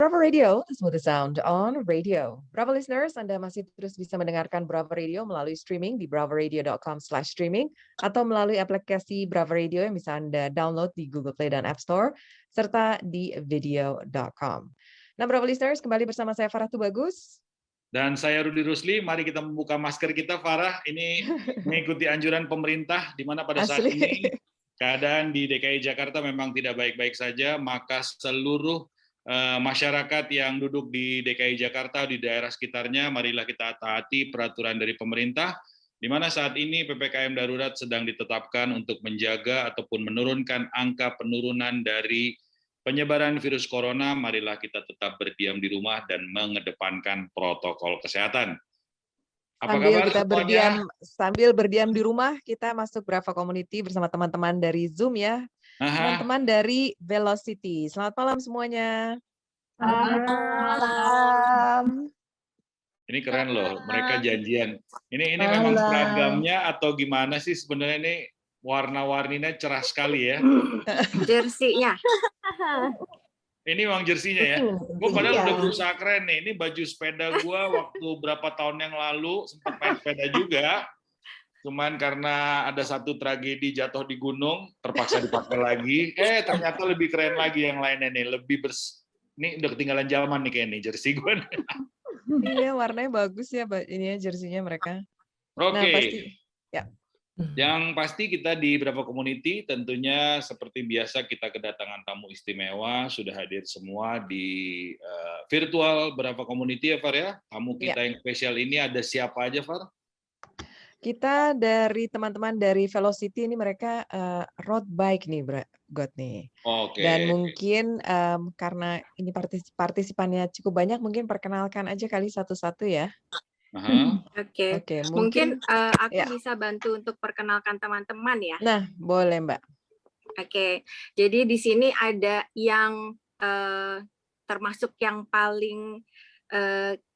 Bravo Radio, the smooth sound on radio. Bravo listeners, Anda masih terus bisa mendengarkan Bravo Radio melalui streaming di bravoradio.com/streaming atau melalui aplikasi Bravo Radio yang bisa Anda download di Google Play dan App Store, serta di video.com. Nah, Bravo listeners, kembali bersama saya Farah Tubagus. Dan saya Rudi Rusli, mari kita membuka masker kita, Farah. Ini mengikuti anjuran pemerintah, di mana pada saat ini keadaan di DKI Jakarta memang tidak baik-baik saja, maka seluruh masyarakat yang duduk di DKI Jakarta, di daerah sekitarnya, marilah kita taati peraturan dari pemerintah, di mana saat ini PPKM darurat sedang ditetapkan untuk menjaga ataupun menurunkan angka penurunan dari penyebaran virus corona. Marilah kita tetap berdiam di rumah dan mengedepankan protokol kesehatan. Apa kabar semuanya? Sambil berdiam di rumah, kita masuk Bravo Community bersama teman-teman dari Zoom ya. Teman-teman dari Velocity. Selamat malam semuanya. Selamat malam. Ini keren loh, mereka janjian. Ini memang seragamnya atau gimana sih sebenarnya ini? Warna-warninya cerah sekali ya. Jersinya. Ini memang jersinya ya. Gue padahal udah berusaha keren nih. Ini baju sepeda gue waktu berapa tahun yang lalu sempat main sepeda juga. Cuman karena ada satu tragedi jatuh di gunung, terpaksa dipakai lagi. Ternyata lebih keren lagi yang lainnya nih. Lebih Ini udah ketinggalan zaman nih kayak nih jersey gue. Iya, warnanya bagus ya ini ya jersinya mereka. Oke. Nah, pasti ya. Yang pasti kita di Bravo Community tentunya seperti biasa kita kedatangan tamu istimewa, sudah hadir semua di virtual Bravo Community ya Far ya. Tamu kita yang spesial ini ada siapa aja Far? Kita dari teman-teman dari Velocity ini mereka road bike nih God nih. Oke. Dan mungkin karena ini partisipannya cukup banyak, mungkin perkenalkan aja kali satu-satu ya. Oke. Mungkin aku bisa bantu untuk perkenalkan teman-teman ya. Nah, boleh Mbak. Oke. Jadi di sini ada yang termasuk yang paling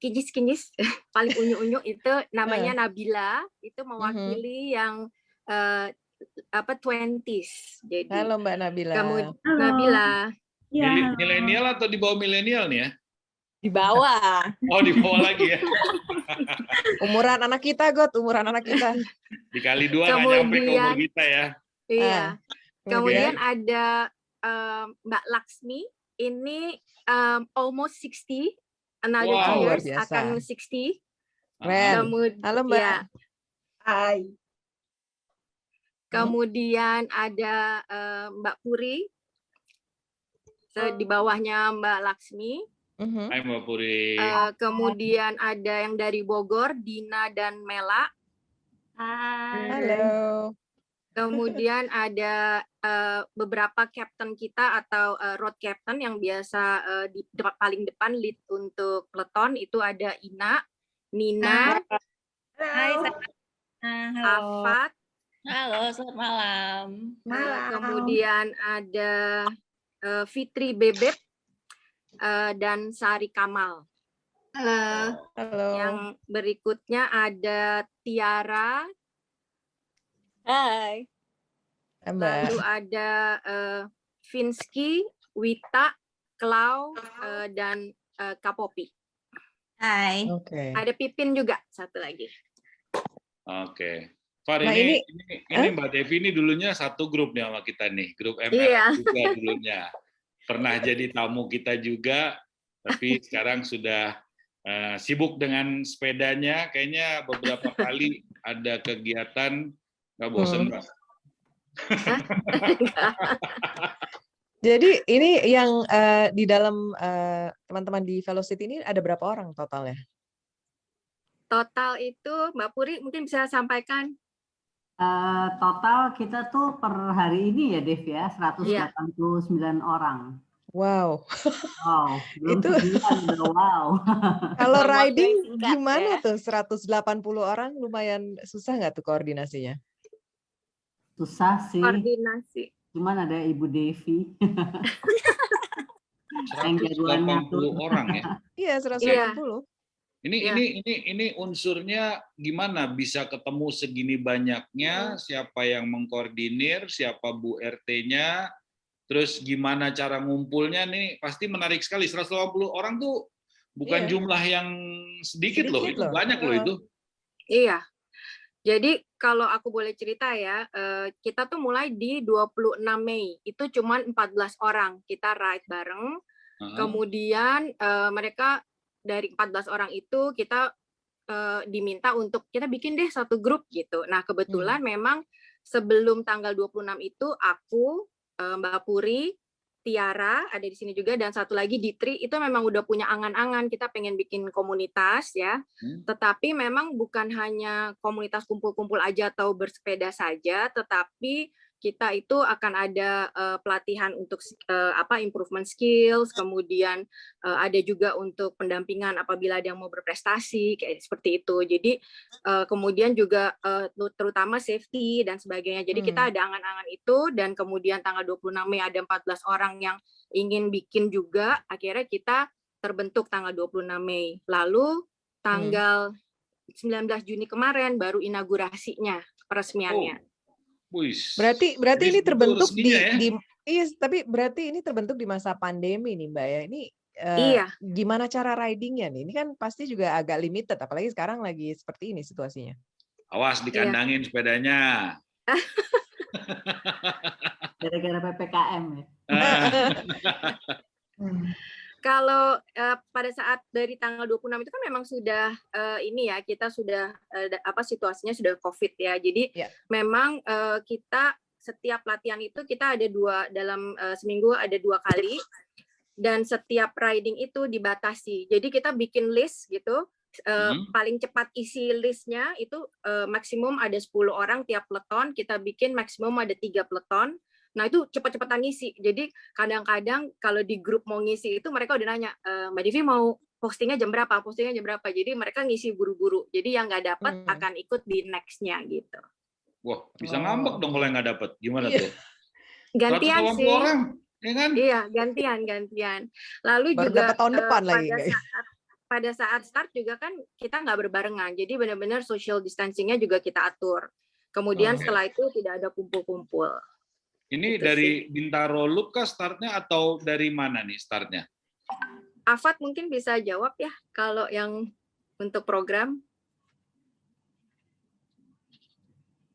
kinyis-kinyis, paling unyu-unyu itu namanya Nabila, itu mewakili yang 20s. Jadi halo Mbak Nabila. Nabila. Ya, milenial atau di bawah milenial nih ya? Di bawah. Oh, di bawah lagi ya. Umuran anak kita, umuran anak kita. Dikali 2 nggak nyampe ke umur kita ya. Iya. Kemudian ada Mbak Laksmi, ini almost 60. Another 2 years akan 60. Halo Mbak. Hai. Kemudian ada Mbak Puri, di bawahnya Mbak Laksmi. Hai Mbak Puri. Kemudian ada yang dari Bogor, Dina dan Mela. Hai. Halo. Kemudian ada beberapa captain kita atau road captain yang biasa di paling depan lead untuk peloton, itu ada Ina, Nina, Afat. Halo, selamat malam. Kemudian ada Fitri Bebek dan Sari Kamal. Halo. Yang berikutnya ada Tiara. Hai. Lalu ada Vinsky, Wita, Klau, dan Kapopi. Hai. Ada Pipin juga satu lagi. Oke. Far, ini Mbak Devi ini dulunya satu grup nih sama kita nih, grup MR juga dulunya. Pernah jadi tamu kita juga, tapi sekarang sudah sibuk dengan sepedanya. Kayaknya beberapa kali ada kegiatan, nggak bosen Mbak? Jadi ini yang di dalam teman-teman di Velocity ini ada berapa orang totalnya? Total itu Mbak Puri mungkin bisa sampaikan. Total kita tuh per hari ini ya Dev ya 189 orang. Wow. Itu wow. Kalau riding gimana tuh 180 orang, lumayan susah nggak tuh koordinasinya? Susah sih. Koordinasi. Cuman ada Ibu Devi. 180 orang ya? Iya, 180. Ini unsurnya gimana bisa ketemu segini banyaknya, siapa yang mengkoordinir, siapa Bu RT-nya, terus gimana cara ngumpulnya nih, pasti menarik sekali. 180 orang tuh bukan jumlah yang sedikit loh, itu banyak loh itu. Iya. Jadi kalau aku boleh cerita ya, kita tuh mulai di 26 Mei, itu cuma 14 orang kita ride bareng. Kemudian mereka dari 14 orang itu kita diminta untuk kita bikin deh satu grup gitu. Nah kebetulan memang sebelum tanggal 26 itu aku, Mbak Puri, Tiara ada di sini juga, dan satu lagi Ditri itu memang udah punya angan-angan kita pengen bikin komunitas ya. Tetapi memang bukan hanya komunitas kumpul-kumpul aja atau bersepeda saja, tetapi kita itu akan ada pelatihan untuk improvement skills, kemudian ada juga untuk pendampingan apabila ada yang mau berprestasi kayak seperti itu. Jadi kemudian juga terutama safety dan sebagainya. Jadi kita ada angan-angan itu, dan kemudian tanggal 26 Mei ada 14 orang yang ingin bikin juga. Akhirnya kita terbentuk tanggal 26 Mei. Lalu tanggal 19 Juni kemarin baru inaugurasinya, peresmiannya. Berarti ini terbentuk iya, tapi berarti ini terbentuk di masa pandemi nih Mbak ya. Ini gimana cara ridingnya nih? Ini kan pasti juga agak limited, apalagi sekarang lagi seperti ini situasinya. Awas dikandangin sepedanya. Gara-gara PPKM ya. Kalau pada saat dari tanggal 26 itu kan memang sudah kita sudah situasinya sudah COVID ya. Jadi memang kita setiap latihan itu kita ada dalam seminggu ada 2 kali, dan setiap riding itu dibatasi. Jadi kita bikin list gitu, paling cepat isi listnya itu maksimum ada 10 orang tiap peleton, kita bikin maksimum ada 3 peleton. Nah itu cepat-cepatan ngisi. Jadi kadang-kadang kalau di grup mau ngisi itu mereka udah nanya, Mbak Divi mau postingnya jam berapa? Jadi mereka ngisi buru-buru. Jadi yang nggak dapat akan ikut di next-nya gitu. Wah, bisa ngambek dong kalau yang nggak dapat. Gimana tuh? Gantian sih. Orang, ya kan? Iya, gantian. Lalu baru juga tahun depan lagi. Pada saat start juga kan kita nggak berbarengan. Jadi benar-benar social distancing-nya juga kita atur. Kemudian setelah itu tidak ada kumpul-kumpul. Ini gitu dari Bintaro Loop kah startnya atau dari mana nih startnya? Afat mungkin bisa jawab ya kalau yang untuk program.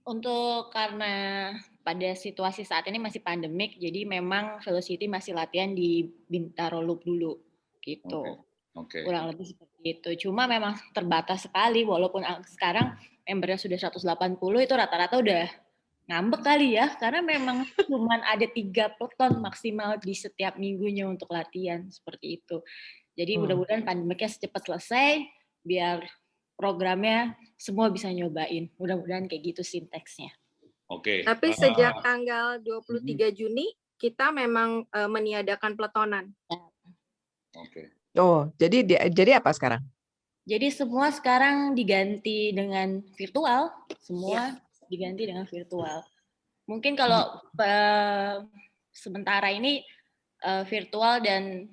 Untuk karena pada situasi saat ini masih pandemik, jadi memang Velocity masih latihan di Bintaro Loop dulu gitu. Kurang lebih seperti itu. Cuma memang terbatas sekali, walaupun sekarang membernya sudah 180 itu rata-rata udah ngambek kali ya, karena memang cuma ada 3 peleton maksimal di setiap minggunya untuk latihan seperti itu. Jadi mudah-mudahan pandemiknya secepat selesai, biar programnya semua bisa nyobain. Mudah-mudahan kayak gitu sinteksnya. Tapi sejak tanggal 23 Juni kita memang meniadakan peletonan. Jadi apa sekarang? Jadi semua sekarang diganti dengan virtual, semua. Diganti dengan virtual. Mungkin kalau sementara ini virtual dan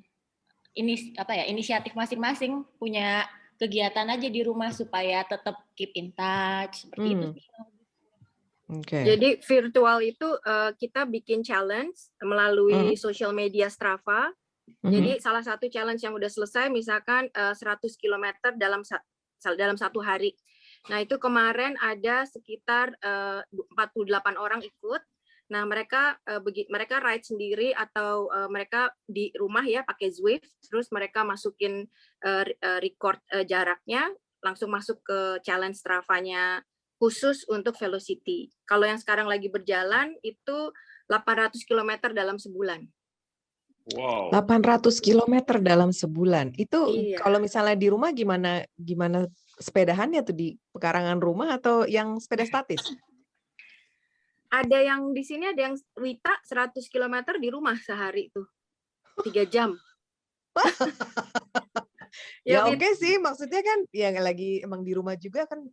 inisiatif masing-masing punya kegiatan aja di rumah supaya tetap keep in touch seperti itu sih. Jadi virtual itu kita bikin challenge melalui social media Strava. Jadi salah satu challenge yang udah selesai misalkan 100 km dalam 1 hari. Nah itu kemarin ada sekitar 48 orang ikut. Nah mereka ride sendiri atau mereka di rumah ya pakai Zwift, terus mereka masukin record jaraknya, langsung masuk ke challenge Strava-nya khusus untuk Velocity. Kalau yang sekarang lagi berjalan itu 800 km dalam sebulan. Wow. 800 km dalam sebulan. Itu kalau misalnya di rumah gimana sepedahannya tuh, di pekarangan rumah atau yang sepeda statis? Ada yang di sini, ada yang Wita 100 km di rumah sehari tuh. 3 jam. Ya oke sih, maksudnya kan yang lagi emang di rumah juga kan,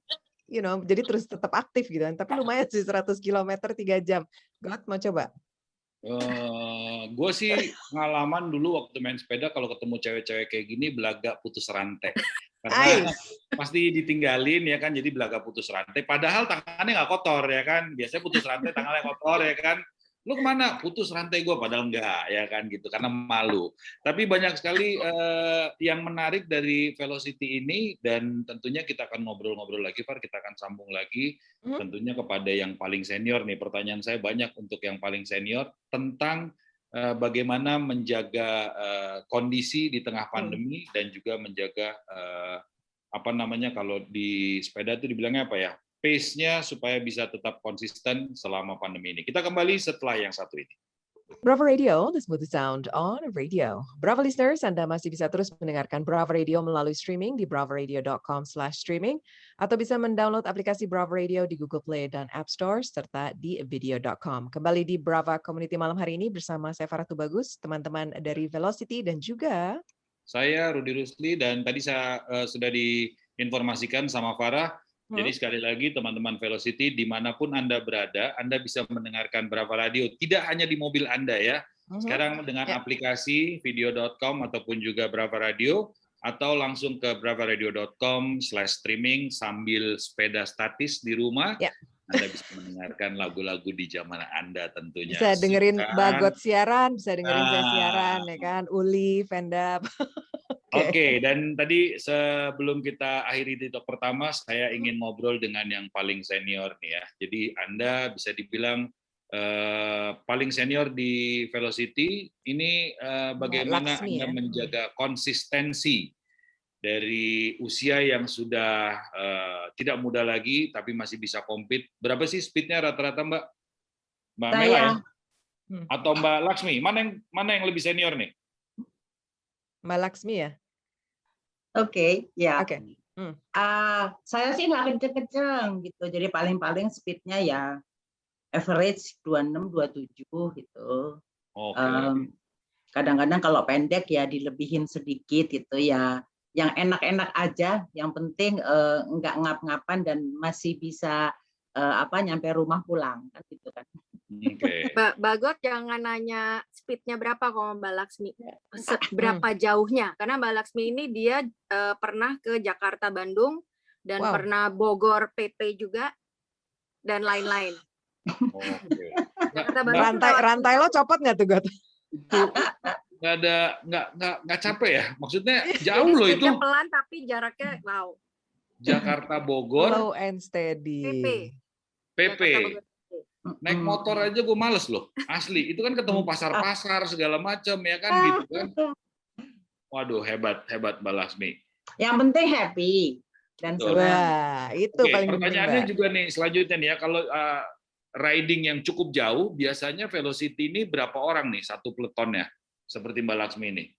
jadi terus tetap aktif gitu kan. Tapi lumayan sih 100 km 3 jam. God, mau coba? Gue sih pengalaman dulu waktu main sepeda kalau ketemu cewek-cewek kayak gini belaga putus rantai. Karena pasti ditinggalin ya kan, jadi belaga putus rantai. Padahal tangannya nggak kotor ya kan. Biasanya putus rantai tangannya kotor ya kan. lu kemana? Putus rantai gue, padahal enggak, ya kan gitu, karena malu. Tapi banyak sekali yang menarik dari Velocity ini, dan tentunya kita akan ngobrol-ngobrol lagi, Far, kita akan sambung lagi, tentunya kepada yang paling senior nih. Pertanyaan saya banyak untuk yang paling senior tentang bagaimana menjaga kondisi di tengah pandemi dan juga menjaga apa namanya kalau di sepeda itu dibilangnya apa ya? Pace-nya supaya bisa tetap konsisten selama pandemi ini. Kita kembali setelah yang satu ini. Bravo Radio, the smooth sound on radio. Bravo listeners, Anda masih bisa terus mendengarkan Bravo Radio melalui streaming di bravoradio.com/streaming atau bisa mendownload aplikasi Bravo Radio di Google Play dan App Store serta di video.com. Kembali di Brava Community malam hari ini bersama saya Farah Tubagus, teman-teman dari Velocity dan juga saya Rudy Rusli, dan tadi saya sudah diinformasikan sama Farah. Jadi sekali lagi teman-teman Velocity, dimanapun Anda berada, Anda bisa mendengarkan Brava Radio, tidak hanya di mobil Anda ya. Sekarang dengan aplikasi video.com ataupun juga Brava Radio, atau langsung ke bravaradio.com/streaming sambil sepeda statis di rumah. Anda bisa mendengarkan lagu-lagu di zaman Anda tentunya. Bisa dengerin Bagot siaran, bisa dengerin saya siaran, ya kan? Uli, Vendap. Oke, dan tadi sebelum kita akhiri di talk pertama, saya ingin ngobrol dengan yang paling senior nih ya. Jadi Anda bisa dibilang paling senior di Velocity. Ini bagaimana Laksmi, Anda menjaga konsistensi dari usia yang sudah tidak muda lagi, tapi masih bisa compete. Berapa sih speednya rata-rata Mbak? Mbak Mela ya? Atau Mbak Laksmi? Mana yang lebih senior nih? Mbak Laksmi ya? Oke, ya. Oke. Saya sih nggak kenceng-kenceng gitu, jadi paling-paling speednya ya average 26-27 gitu. Kadang-kadang kalau pendek ya dilebihin sedikit gitu ya, yang enak-enak aja, yang penting nggak ngap-ngapan dan masih bisa nyampe rumah pulang kan gitu kan. Bagot jangan nanya speednya berapa kalau Mbak Laksmi, berapa jauhnya, karena Mbak Laksmi ini dia pernah ke Jakarta Bandung dan pernah Bogor PP juga dan lain-lain. Rantai lo copot nggak tuh, Got? Nggak capek ya, maksudnya jauh loh itu. Pelan tapi jaraknya wow. Jakarta Bogor. Slow and steady. PP. Naik motor aja gue males loh, asli. Itu kan ketemu pasar-pasar segala macam ya kan gitu kan. Waduh, hebat Mbak Laksmi. Yang penting happy dan senang. Itu paling penting. Pertanyaannya juga nih selanjutnya nih ya, kalau riding yang cukup jauh, biasanya Velocity ini berapa orang nih satu peletonnya? Seperti Mbak Laksmi ini.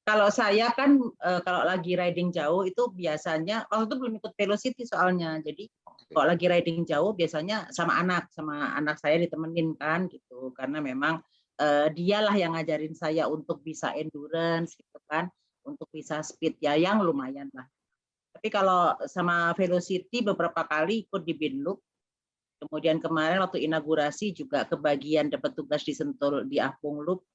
Kalau saya kan kalau lagi riding jauh itu biasanya waktu itu belum ikut Velocity soalnya. Jadi kalau lagi riding jauh biasanya sama anak saya ditemenin kan gitu. Karena memang dialah yang ngajarin saya untuk bisa endurance gitu kan, untuk bisa speed ya yang lumayan lah. Tapi kalau sama Velocity beberapa kali ikut di Binloop. Kemudian kemarin waktu inaugurasi juga kebagian dapat tugas di Sentul di Apung Loop.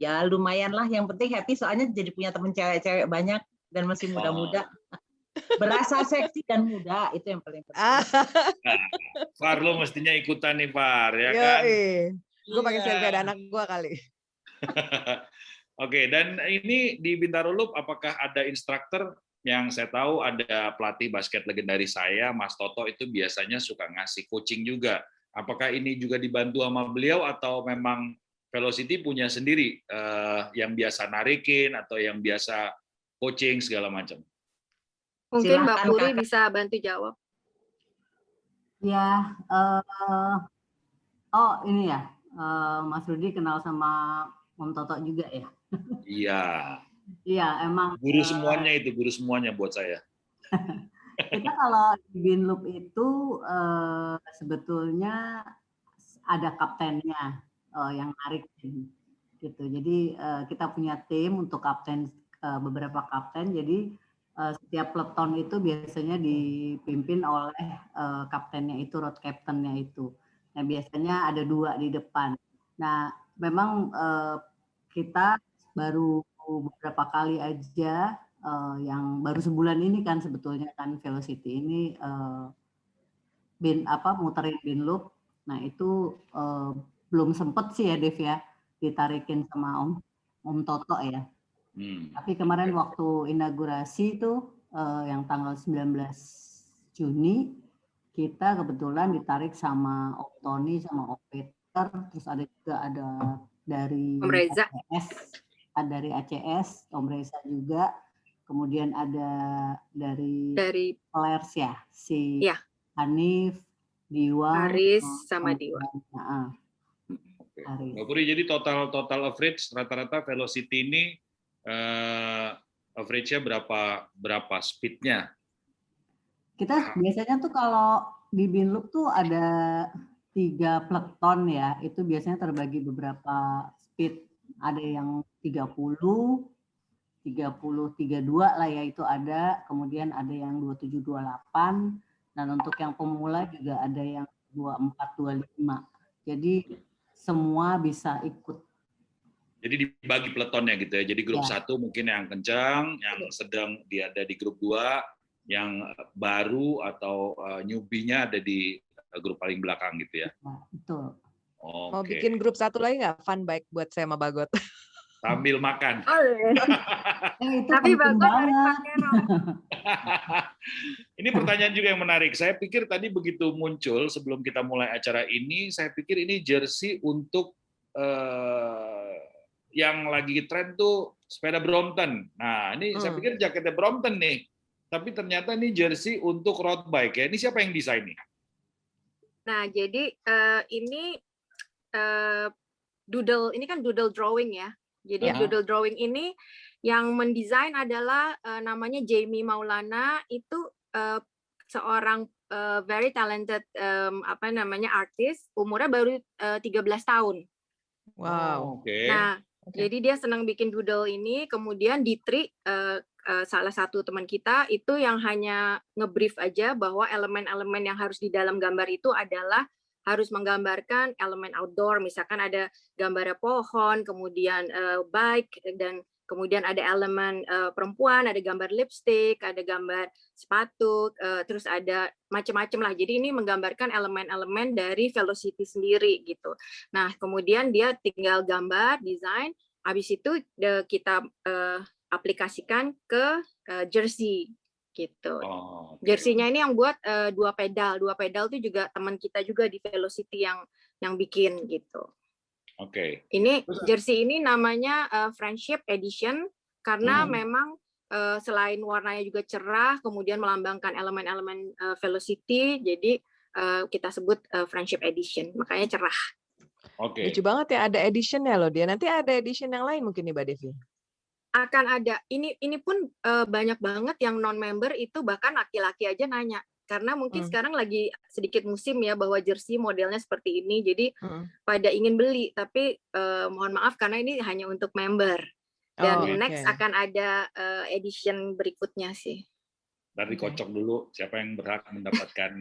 Ya lumayan lah, yang penting happy soalnya jadi punya temen cewek-cewek banyak dan masih muda-muda. Berasa seksi dan muda, itu yang paling penting. Far, lo mestinya ikutan nih Far, ya kan? Gue pakai selfie ada anak gue kali. Oke, dan ini di Bintaro Loop apakah ada instruktur? Yang saya tahu ada pelatih basket legendaris saya, Mas Toto, itu biasanya suka ngasih coaching juga. Apakah ini juga dibantu sama beliau atau memang Velocity punya sendiri yang biasa narikin atau yang biasa coaching segala macam? Mungkin Mbak Puri bisa bantu jawab. Ya, ini ya, Mas Rudi kenal sama Om Toto juga ya? Iya. Iya, emang. Guru semuanya buat saya. Kita kalau di Binloop itu sebetulnya ada kaptennya yang narik gitu. Jadi kita punya tim untuk kapten, beberapa kapten. Jadi setiap peleton itu biasanya dipimpin oleh kaptennya itu, road captainnya itu. Nah biasanya ada 2 di depan. Nah memang kita baru beberapa kali aja yang baru sebulan ini kan sebetulnya kan Velocity ini muterin bin loop. Nah itu belum sempet sih ya Dev ya ditarikin sama Om Toto ya. Tapi kemarin waktu inaugurasi itu yang tanggal 19 Juni kita kebetulan ditarik sama Om Tony sama Om Peter, terus ada dari Om Reza. Dari ACS, Om Reza juga. Kemudian ada dari Players ya, si Hanif, Diwa, Haris sama Diwa. Mbak Puri, jadi total average rata-rata velocity ini average-nya berapa speed-nya? Kita biasanya tuh kalau di bin loop tuh ada 3 peleton ya, itu biasanya terbagi beberapa speed. Ada yang 30, 32 lah ya itu ada, kemudian ada yang 27, 28, dan untuk yang pemula juga ada yang 24, 25. Jadi semua bisa ikut. Jadi dibagi peletonnya gitu ya. Jadi grup 1 mungkin yang kencang, yang sedang ada di grup 2, yang baru atau newbie-nya ada di grup paling belakang gitu ya. Betul. Mau bikin grup 1 lagi nggak? Fun bike buat saya sama Bagot. Sambil makan. Tapi Bagot harus pakai rok. Ini pertanyaan juga yang menarik. Saya pikir tadi begitu muncul sebelum kita mulai acara ini, saya pikir ini jersey untuk yang lagi tren tuh sepeda Brompton. Nah, ini saya pikir jaketnya Brompton nih. Tapi ternyata ini jersey untuk road bike ya. Ini siapa yang desain nih? Nah, jadi ini ini kan doodle drawing ya. Jadi doodle drawing ini yang mendesain adalah namanya Jamie Maulana, itu seorang very talented artis, umurnya baru 13 tahun. Wow. Nah, jadi dia senang bikin doodle ini, kemudian Ditri salah satu teman kita itu yang hanya ngebrief aja bahwa elemen-elemen yang harus di dalam gambar itu adalah harus menggambarkan elemen outdoor, misalkan ada gambar pohon, kemudian bike, dan kemudian ada elemen perempuan, ada gambar lipstick, ada gambar sepatu, terus ada macam-macam lah. Jadi ini menggambarkan elemen-elemen dari Velocity sendiri gitu. Nah, kemudian dia tinggal gambar, desain, habis itu kita aplikasikan ke jersey gitu. Jersey-nya ini yang buat 2 pedal. 2 pedal itu juga teman kita juga di Velocity yang bikin gitu. Ini jersey ini namanya Friendship Edition karena memang selain warnanya juga cerah, kemudian melambangkan elemen-elemen Velocity, jadi kita sebut Friendship Edition, makanya cerah. Lucu banget ya, ada edition-nya loh dia. Nanti ada edition yang lain mungkin nih Mbak Devi. Akan ada. Ini pun banyak banget yang non-member itu, bahkan laki-laki aja nanya. Karena mungkin sekarang lagi sedikit musim ya bahwa jersey modelnya seperti ini, jadi pada ingin beli. Tapi mohon maaf karena ini hanya untuk member. Dan next akan ada edition berikutnya sih. Nanti kocok dulu siapa yang berhak mendapatkan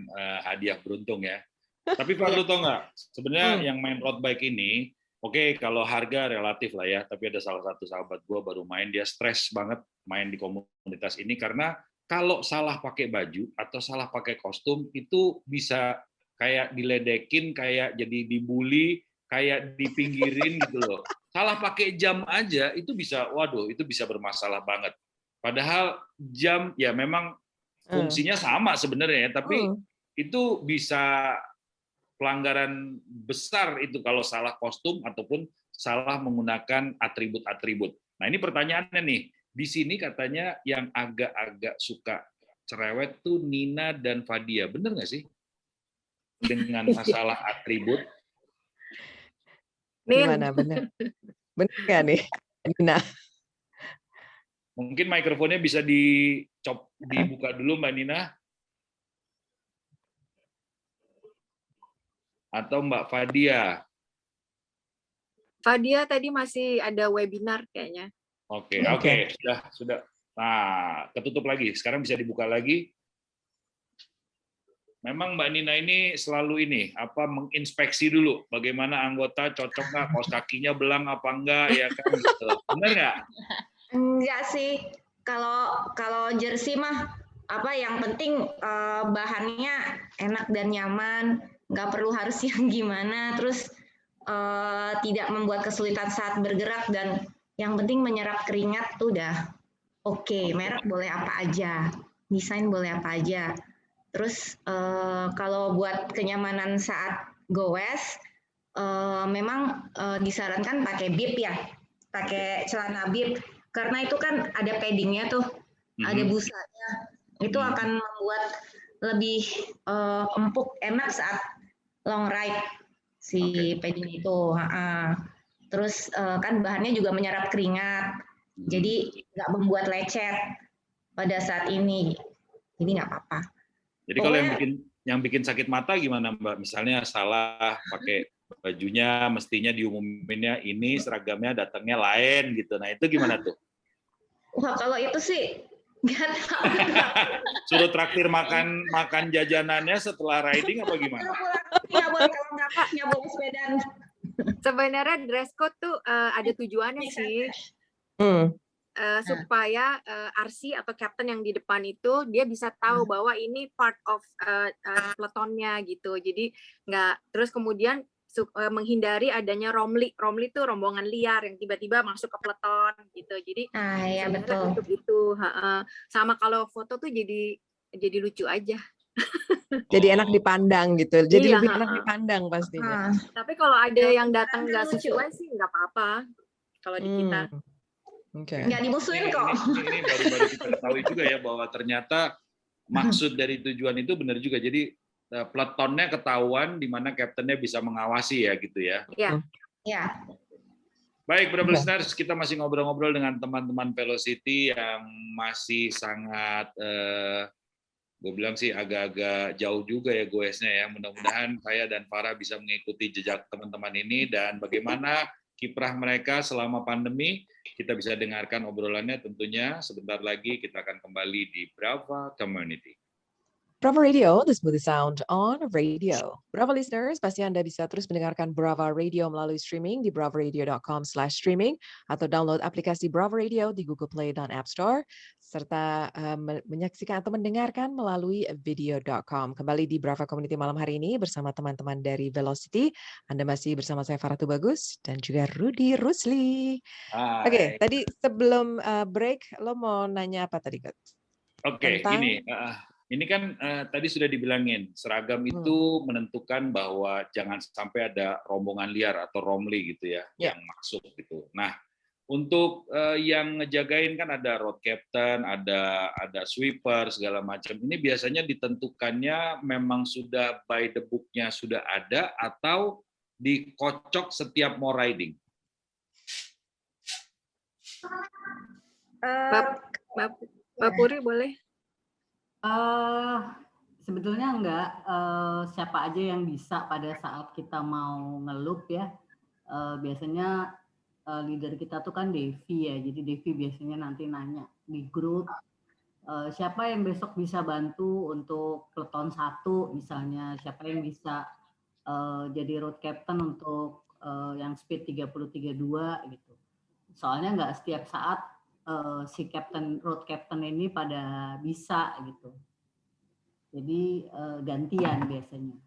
hadiah beruntung ya. Tapi Pak, lu tau nggak? Sebenarnya yang main road bike ini, kalau harga relatif lah ya, tapi ada salah satu sahabat gue baru main, dia stres banget main di komunitas ini karena kalau salah pakai baju atau salah pakai kostum itu bisa kayak diledekin, kayak jadi dibully, kayak dipinggirin gitu loh. Salah pakai jam aja itu bisa, waduh, itu bisa bermasalah banget. Padahal jam ya memang fungsinya sama sebenarnya, tapi itu bisa pelanggaran besar itu kalau salah kostum ataupun salah menggunakan atribut-atribut. Nah, ini pertanyaannya nih. Di sini katanya yang agak-agak suka cerewet tuh Nina dan Fadia. Bener nggak sih? Dengan masalah atribut. Gimana, bener? Bener nggak nih, Nina? Mungkin mikrofonnya bisa dibuka dulu, Mbak Nina. Atau Mbak Fadia? Fadia tadi masih ada webinar kayaknya. Oke, sudah. Nah, ketutup lagi. Sekarang bisa dibuka lagi. Memang Mbak Nina ini selalu menginspeksi dulu bagaimana anggota cocok nggak, kaos kakinya belang apa enggak, ya kan gitu. Benar nggak? Enggak sih. Kalau jersey mah yang penting bahannya enak dan nyaman, nggak perlu harus yang gimana, terus tidak membuat kesulitan saat bergerak, dan yang penting menyerap keringat tuh udah oke. Merek boleh apa aja, desain boleh apa aja. Terus kalau buat kenyamanan saat goes, memang disarankan pakai bib ya, pakai celana bib, karena itu kan ada paddingnya tuh, ada busanya, itu akan membuat lebih empuk, enak saat long ride si padding itu. Terus kan bahannya juga menyerap keringat, jadi nggak membuat lecet pada saat ini, jadi nggak apa-apa. Jadi kalau yang bikin sakit mata gimana Mbak? Misalnya salah pakai bajunya, mestinya diumuminnya ini seragamnya datangnya lain gitu. Nah itu gimana tuh? Wah kalau itu sih nggak tahu. Suruh traktir makan jajanannya setelah riding apa gimana? Nggak boleh kalau nggak bawa sepeda. Sebenarnya dress code tuh ada tujuannya sih. Supaya RC atau captain yang di depan itu dia bisa tahu bahwa ini part of peletonnya gitu. Jadi nggak, terus kemudian menghindari adanya romli. Romli itu rombongan liar yang tiba-tiba masuk ke peleton gitu. Jadi ya betul. Untuk itu sama kalau foto tuh jadi lucu aja. Jadi enak dipandang gitu. Jadi lebih enak dipandang pastinya. Tapi kalau ada yang datang nggak sesuai sih nggak apa-apa kalau di kita. Nggak dimusuhin kok. Ini baru-baru kita ketahui juga ya bahwa ternyata maksud dari tujuan itu benar juga. Jadi peletonnya ketahuan di mana kaptennya bisa mengawasi ya gitu ya. Iya. Ya. Baik, Bravo Listeners, kita masih ngobrol-ngobrol dengan teman-teman Velocity yang masih sangat gue bilang sih agak-agak jauh juga ya goesnya ya. Mudah-mudahan saya dan Farah bisa mengikuti jejak teman-teman ini dan bagaimana kiprah mereka selama pandemi. Kita bisa dengarkan obrolannya tentunya sebentar lagi. Kita akan kembali di Brava Community. Brava Radio, the smooth sound on radio. Brava listeners, pasti Anda bisa terus mendengarkan Brava Radio melalui streaming di bravaradio.com/streaming atau download aplikasi Brava Radio di Google Play dan App Store, serta menyaksikan atau mendengarkan melalui video.com. Kembali di Brava Community malam hari ini bersama teman-teman dari Velocity. Anda masih bersama saya Farah Tubagus dan juga Rudy Rusli. Oke, tadi sebelum break, lo mau nanya apa tadi, Kak? Oke, gini. Ini kan tadi sudah dibilangin, seragam itu menentukan bahwa jangan sampai ada rombongan liar atau romli gitu ya, yang masuk gitu. Nah, untuk yang ngejagain kan ada road captain, ada sweeper segala macam. Ini biasanya ditentukannya memang sudah by the book-nya sudah ada atau dikocok setiap mau riding. Mbak Puri boleh? Sebetulnya enggak, siapa aja yang bisa pada saat kita mau ngelup ya. Biasanya leader kita tuh kan Devi ya, jadi Devi biasanya nanti nanya di grup, siapa yang besok bisa bantu untuk peleton 1 misalnya, siapa yang bisa jadi road captain untuk yang speed 30-32 gitu. Soalnya enggak setiap saat si road captain ini pada bisa gitu. Jadi gantian biasanya.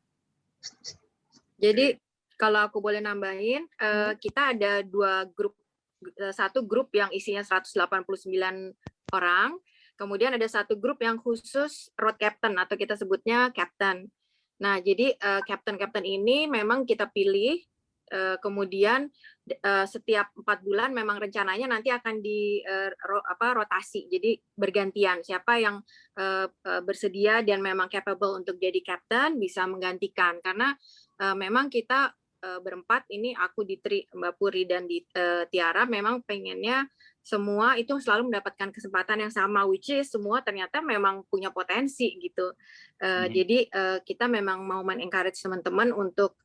Jadi kalau aku boleh nambahin, kita ada 2 grup. Satu grup yang isinya 189 orang, kemudian ada 1 grup yang khusus road captain atau kita sebutnya captain. Nah, jadi captain ini memang kita pilih, kemudian setiap 4 bulan memang rencananya nanti akan rotasi, jadi bergantian siapa yang bersedia dan memang capable untuk jadi captain bisa menggantikan, karena memang kita berempat ini, aku, Ditri, Mbak Puri dan Tiara, memang pengennya semua itu selalu mendapatkan kesempatan yang sama, which is semua ternyata memang punya potensi gitu. Jadi kita memang mau men-encourage teman-teman untuk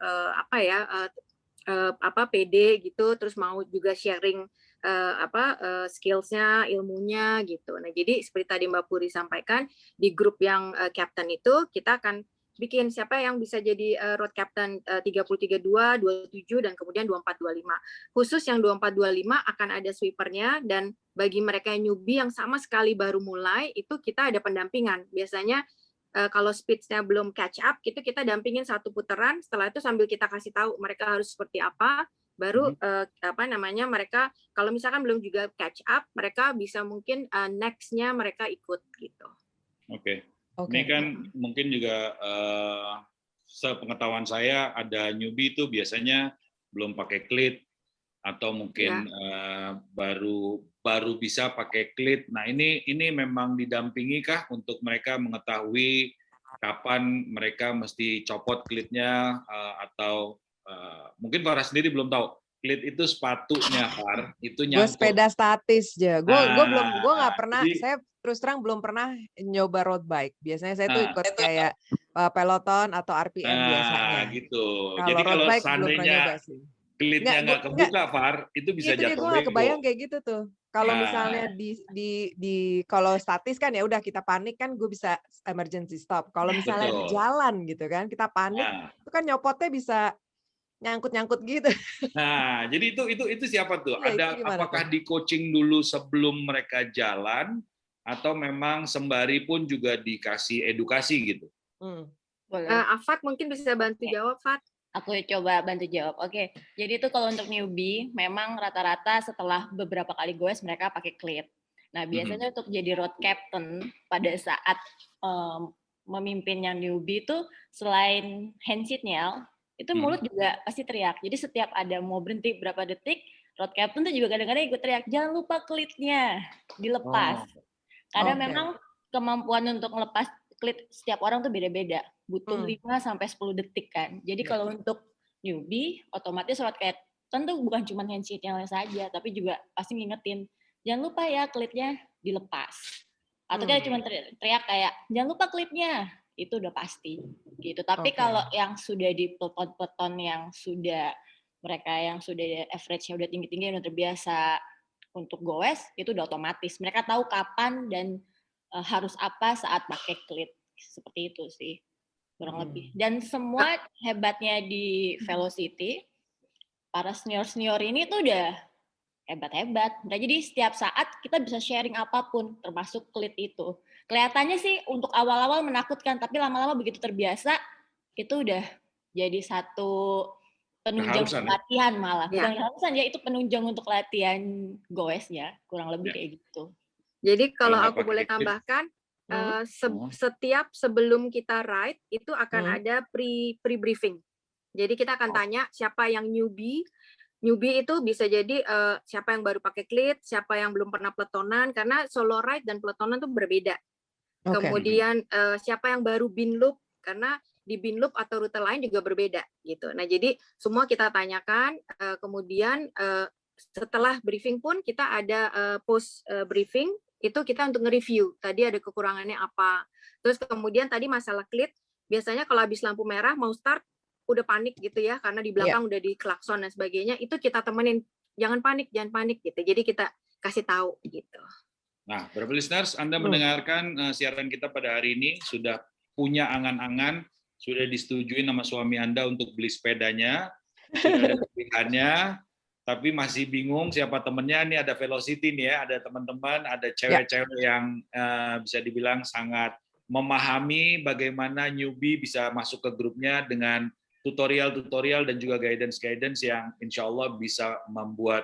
pede gitu, terus mau juga sharing skills-nya, ilmunya gitu. Nah, jadi seperti tadi Mbak Puri sampaikan, di grup yang captain itu kita akan bikin siapa yang bisa jadi road captain 33-2, 27 dan kemudian 24-25. Khusus yang 24-25 akan ada sweepernya, dan bagi mereka yang newbie yang sama sekali baru mulai itu kita ada pendampingan. Biasanya kalau speednya belum catch up, itu kita dampingin satu putaran. Setelah itu sambil kita kasih tahu mereka harus seperti apa, baru mereka kalau misalkan belum juga catch up, mereka bisa mungkin next-nya mereka ikut gitu. Oke. Ini kan mungkin juga sepengetahuan saya ada newbie itu biasanya belum pakai klit atau mungkin baru bisa pakai klit. Nah, ini memang didampingi kah untuk mereka mengetahui kapan mereka mesti copot klitnya, atau mungkin Farah sendiri belum tahu. Klit itu sepatunya, Far, itu nyangkut. Gue sepeda statis aja. Gue nggak pernah. Jadi, saya terus terang belum pernah nyoba road bike. Biasanya saya tuh ikut kayak peloton atau RPM biasanya. Gitu. Kalau jadi road kalau bike seandainya klitnya nggak kebuka, Far, itu bisa jatuh bego. Gue nggak kebayang kayak gitu tuh. Kalau misalnya kalau statis kan ya udah kita panik kan gue bisa emergency stop. Kalau misalnya jalan gitu kan kita panik, itu kan nyopotnya bisa nyangkut gitu. Nah, jadi itu siapa tuh? Ada apakah di coaching dulu sebelum mereka jalan atau memang sembari pun juga dikasih edukasi gitu? Afat mungkin bisa bantu jawab, Fat. Aku coba bantu jawab. Oke. Jadi itu kalau untuk newbie memang rata-rata setelah beberapa kali goes mereka pakai klit. Nah, biasanya untuk jadi road captain pada saat memimpin yang newbie itu selain hand signal, itu mulut juga pasti teriak. Jadi setiap ada mau berhenti berapa detik, road captain tuh juga kadang-kadang ikut teriak, jangan lupa klitnya dilepas. Karena memang kemampuan untuk melepas klit setiap orang tuh beda-beda. Butuh 5-10 detik kan. Jadi kalau untuk newbie, otomatis road captain tuh bukan cuma hand signal saja, tapi juga pasti ngingetin, jangan lupa ya klitnya dilepas. Atau kayak cuma teriak kayak, jangan lupa klitnya. Itu udah pasti gitu. Tapi kalau yang sudah di peloton yang sudah mereka yang sudah average-nya udah tinggi-tinggi yang udah terbiasa untuk goes, itu udah otomatis. Mereka tahu kapan dan harus apa saat pakai klit. Seperti itu sih kurang lebih. Dan semua hebatnya di Velocity, para senior ini tuh udah hebat-hebat. Nah, jadi setiap saat kita bisa sharing apapun, termasuk klit itu. Kelihatannya sih untuk awal-awal menakutkan, tapi lama-lama begitu terbiasa, itu udah jadi satu penunjang untuk latihan malah. Bukan keharusan ya, itu penunjang untuk latihan goesnya, kurang lebih kayak gitu. Jadi kalau aku boleh tambahkan, setiap sebelum kita ride, itu akan ada pre-briefing. Jadi kita akan tanya siapa yang newbie. Newbie itu bisa jadi siapa yang baru pakai klit, siapa yang belum pernah peletonan, karena solo ride dan peletonan itu berbeda. Kemudian siapa yang baru bin loop, karena di bin loop atau rute lain juga berbeda gitu. Nah, jadi semua kita tanyakan, kemudian setelah briefing pun kita ada post briefing, itu kita untuk nge-review. Tadi ada kekurangannya apa. Terus kemudian tadi masalah klit, biasanya kalau habis lampu merah mau start udah panik gitu ya, karena di belakang udah di klakson dan sebagainya, itu kita temenin, jangan panik gitu. Jadi kita kasih tahu gitu. Nah, beberapa listeners, Anda mendengarkan siaran kita pada hari ini, sudah punya angan-angan, sudah disetujui sama suami Anda untuk beli sepedanya, sudah ada pilihannya, tapi masih bingung siapa temennya. Ini ada Velocity nih ya, ada teman-teman, ada cewek-cewek yang bisa dibilang sangat memahami bagaimana newbie bisa masuk ke grupnya dengan tutorial dan juga guidance yang insya Allah bisa membuat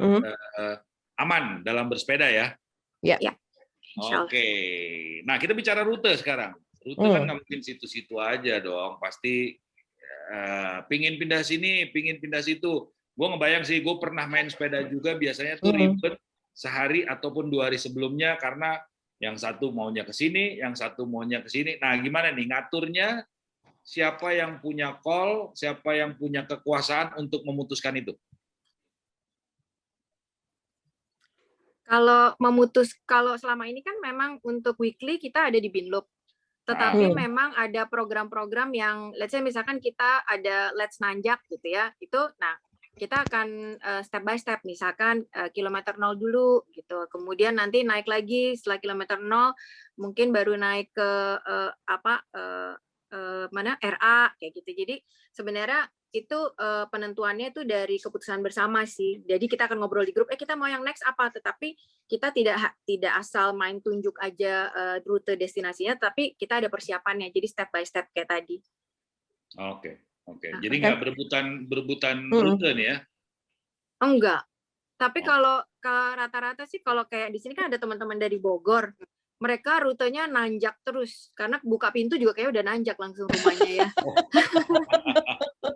aman dalam bersepeda ya. Ya. Oke. Nah, kita bicara rute sekarang. Rute kan nggak mungkin situ-situ aja dong. Pasti pingin pindah sini, pingin pindah situ. Gue ngebayang sih, gue pernah main sepeda juga, biasanya tuh ribet sehari ataupun 2 hari sebelumnya karena yang satu maunya ke sini, yang satu maunya ke sini. Nah, gimana nih ngaturnya? Siapa yang punya call, siapa yang punya kekuasaan untuk memutuskan itu? Kalau selama ini kan memang untuk weekly kita ada di Binloop. Tetapi memang ada program-program yang let's say misalkan kita ada Let's Nanjak gitu ya. Itu kita akan step by step, misalkan kilometer 0 dulu gitu. Kemudian nanti naik lagi setelah kilometer 0 mungkin baru naik ke mana RA kayak gitu. Jadi sebenarnya itu penentuannya itu dari keputusan bersama sih. Jadi kita akan ngobrol di grup, kita mau yang next apa, tetapi kita tidak asal main tunjuk aja rute destinasinya, tapi kita ada persiapannya. Jadi step by step kayak tadi. Oke. Jadi nggak berebutan rute nih ya? Enggak. Tapi kalau rata-rata sih kalau kayak di sini kan ada teman-teman dari Bogor, mereka rutenya nanjak terus karena buka pintu juga kayak udah nanjak langsung rumahnya ya.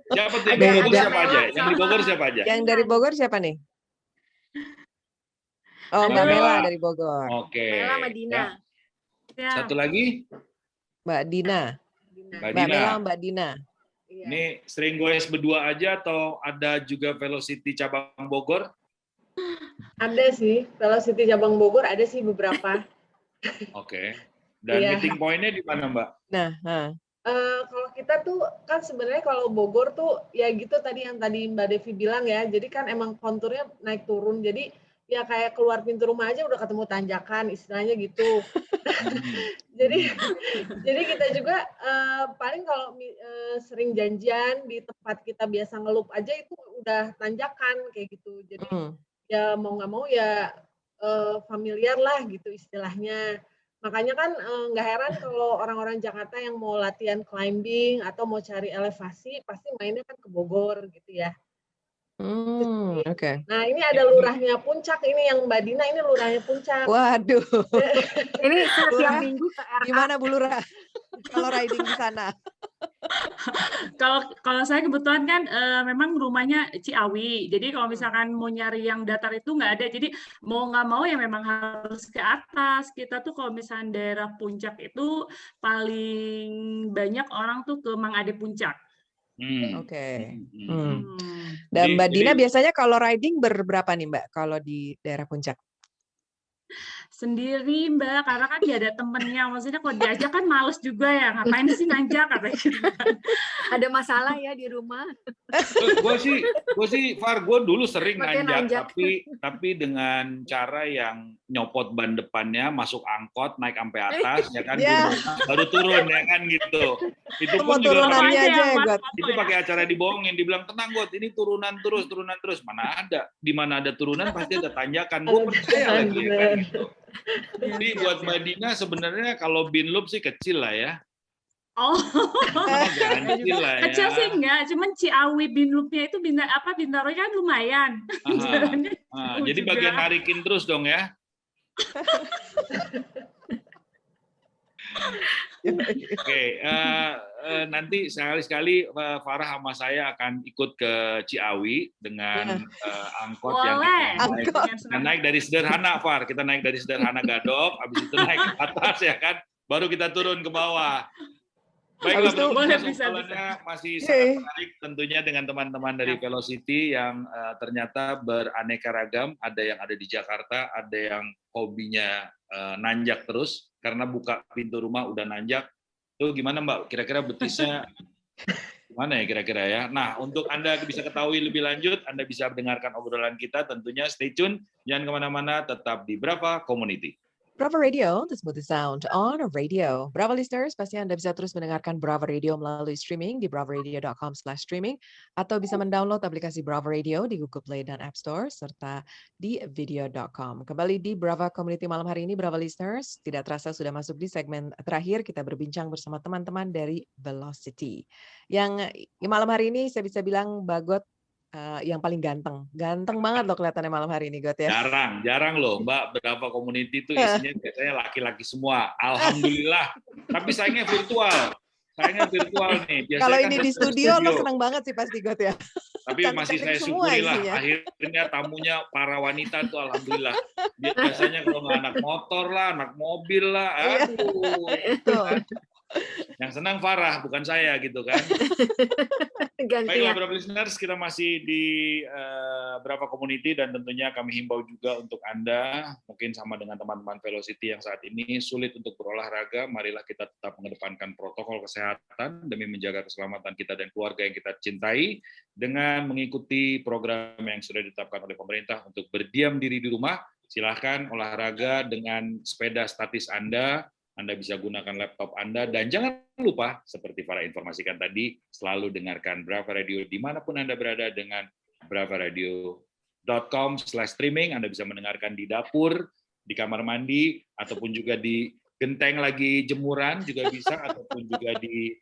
Siapa tuh yang dari Bogor siapa aja? Yang dari Bogor siapa aja? Yang dari Bogor siapa nih? Oh, Mbak Mela dari Bogor. Oke. Mela sama Dina. Ya. Satu lagi? Mbak Dina. Mbak Mela, Mbak Dina. Ini sering goes berdua aja atau ada juga Velocity cabang Bogor? Ada sih, Velocity cabang Bogor ada sih beberapa. Oke. Dan meeting point-nya di mana, Mbak? Nah, kalau kita tuh kan sebenarnya kalau Bogor tuh ya gitu tadi yang tadi Mbak Devi bilang ya, jadi kan emang konturnya naik turun, jadi ya kayak keluar pintu rumah aja udah ketemu tanjakan, istilahnya gitu. jadi kita juga paling kalau sering janjian di tempat kita biasa ngelup aja itu udah tanjakan kayak gitu. Jadi ya mau nggak mau ya familiar lah gitu istilahnya. Makanya kan nggak heran kalau orang-orang Jakarta yang mau latihan climbing atau mau cari elevasi pasti mainnya kan ke Bogor gitu ya. Oke. Nah ini ada lurahnya Puncak, ini yang Mbak Dina ini lurahnya Puncak. Waduh. Ini setiap minggu ke RA. Gimana Bu Lurah kalau riding di sana? Kalau saya kebetulan kan memang rumahnya Ciawi, jadi kalau misalkan mau nyari yang datar itu nggak ada, jadi mau nggak mau ya memang harus ke atas. Kita tuh kalau misalnya daerah Puncak itu paling banyak orang tuh ke Mang Ade Puncak. Oke. Dan Mbak Dina biasanya kalau riding berberapa nih Mbak kalau di daerah Puncak? Sendiri Mbak, karena kan dia ada temennya, maksudnya kalau diajak kan males juga ya, ngapain sih nanjak katanya gitu kan. Ada masalah ya di rumah. Gue sih Far, gue dulu sering nanjak, tapi dengan cara yang nyopot ban depannya, masuk angkot, naik sampai atas, ya kan, baru turun ya kan gitu. Itu pun juga itu pakai acara dibohongin, dibilang tenang God, ini turunan terus. Mana ada, di mana ada turunan pasti ada tanjakan. Gue percaya lagi ya kan gitu. Jadi buat Mbak Dina sebenarnya kalau bin loop sih kecil lah ya. Kecil sih enggak, cuman Ciawi bin loop-nya itu Bintaro kan lumayan. Jadi bagian narikin terus dong ya. Oke, nanti sekali-sekali Farah sama saya akan ikut ke Ciawi dengan angkot yang kita naik dari Sederhana, Far. Kita naik dari Sederhana Gadok, habis itu naik ke atas ya kan, baru kita turun ke bawah. Baiklah, obrolannya masih sangat menarik tentunya dengan teman-teman dari Velocity yang ternyata beraneka ragam. Ada yang ada di Jakarta, ada yang hobinya nanjak terus karena buka pintu rumah udah nanjak. Tuh gimana Mbak? Kira-kira betisnya gimana ya kira-kira ya? Nah, untuk Anda bisa ketahui lebih lanjut, Anda bisa mendengarkan obrolan kita. Tentunya stay tune, jangan kemana-mana, tetap di Brava Community. Brava Radio, the smoothest sound on radio. Brava listeners, pasti Anda bisa terus mendengarkan Brava Radio melalui streaming di bravaradio.com/streaming atau bisa mendownload aplikasi Brava Radio di Google Play dan App Store serta di video.com. Kembali di Brava Community malam hari ini, Brava listeners, tidak terasa sudah masuk di segmen terakhir. Kita berbincang bersama teman-teman dari Velocity. Yang malam hari ini saya bisa bilang Bagot yang paling ganteng banget loh kelihatannya malam hari ini God ya. Jarang loh Mbak, Brava Community itu isinya biasanya laki-laki semua. Alhamdulillah. Tapi sayangnya virtual nih. Biasanya kalau kan ini di studio lo senang banget sih pasti God ya. Tapi masih saya syukuri lah. Akhirnya tamunya para wanita tuh alhamdulillah. Biasanya kalau nggak anak motor lah, anak mobil lah. Aduh. Yang senang Farah, bukan saya gitu kan. Baiklah Brava listeners, kita masih di Brava Community dan tentunya kami himbau juga untuk Anda, mungkin sama dengan teman-teman Velocity yang saat ini sulit untuk berolahraga, marilah kita tetap mengedepankan protokol kesehatan demi menjaga keselamatan kita dan keluarga yang kita cintai dengan mengikuti program yang sudah ditetapkan oleh pemerintah untuk berdiam diri di rumah. Silahkan olahraga dengan sepeda statis Anda Anda bisa gunakan laptop Anda, dan jangan lupa, seperti Farah informasikan tadi, selalu dengarkan Brava Radio dimanapun Anda berada dengan bravaradio.com/streaming. Anda bisa mendengarkan di dapur, di kamar mandi, ataupun juga di genteng lagi jemuran juga bisa, ataupun juga di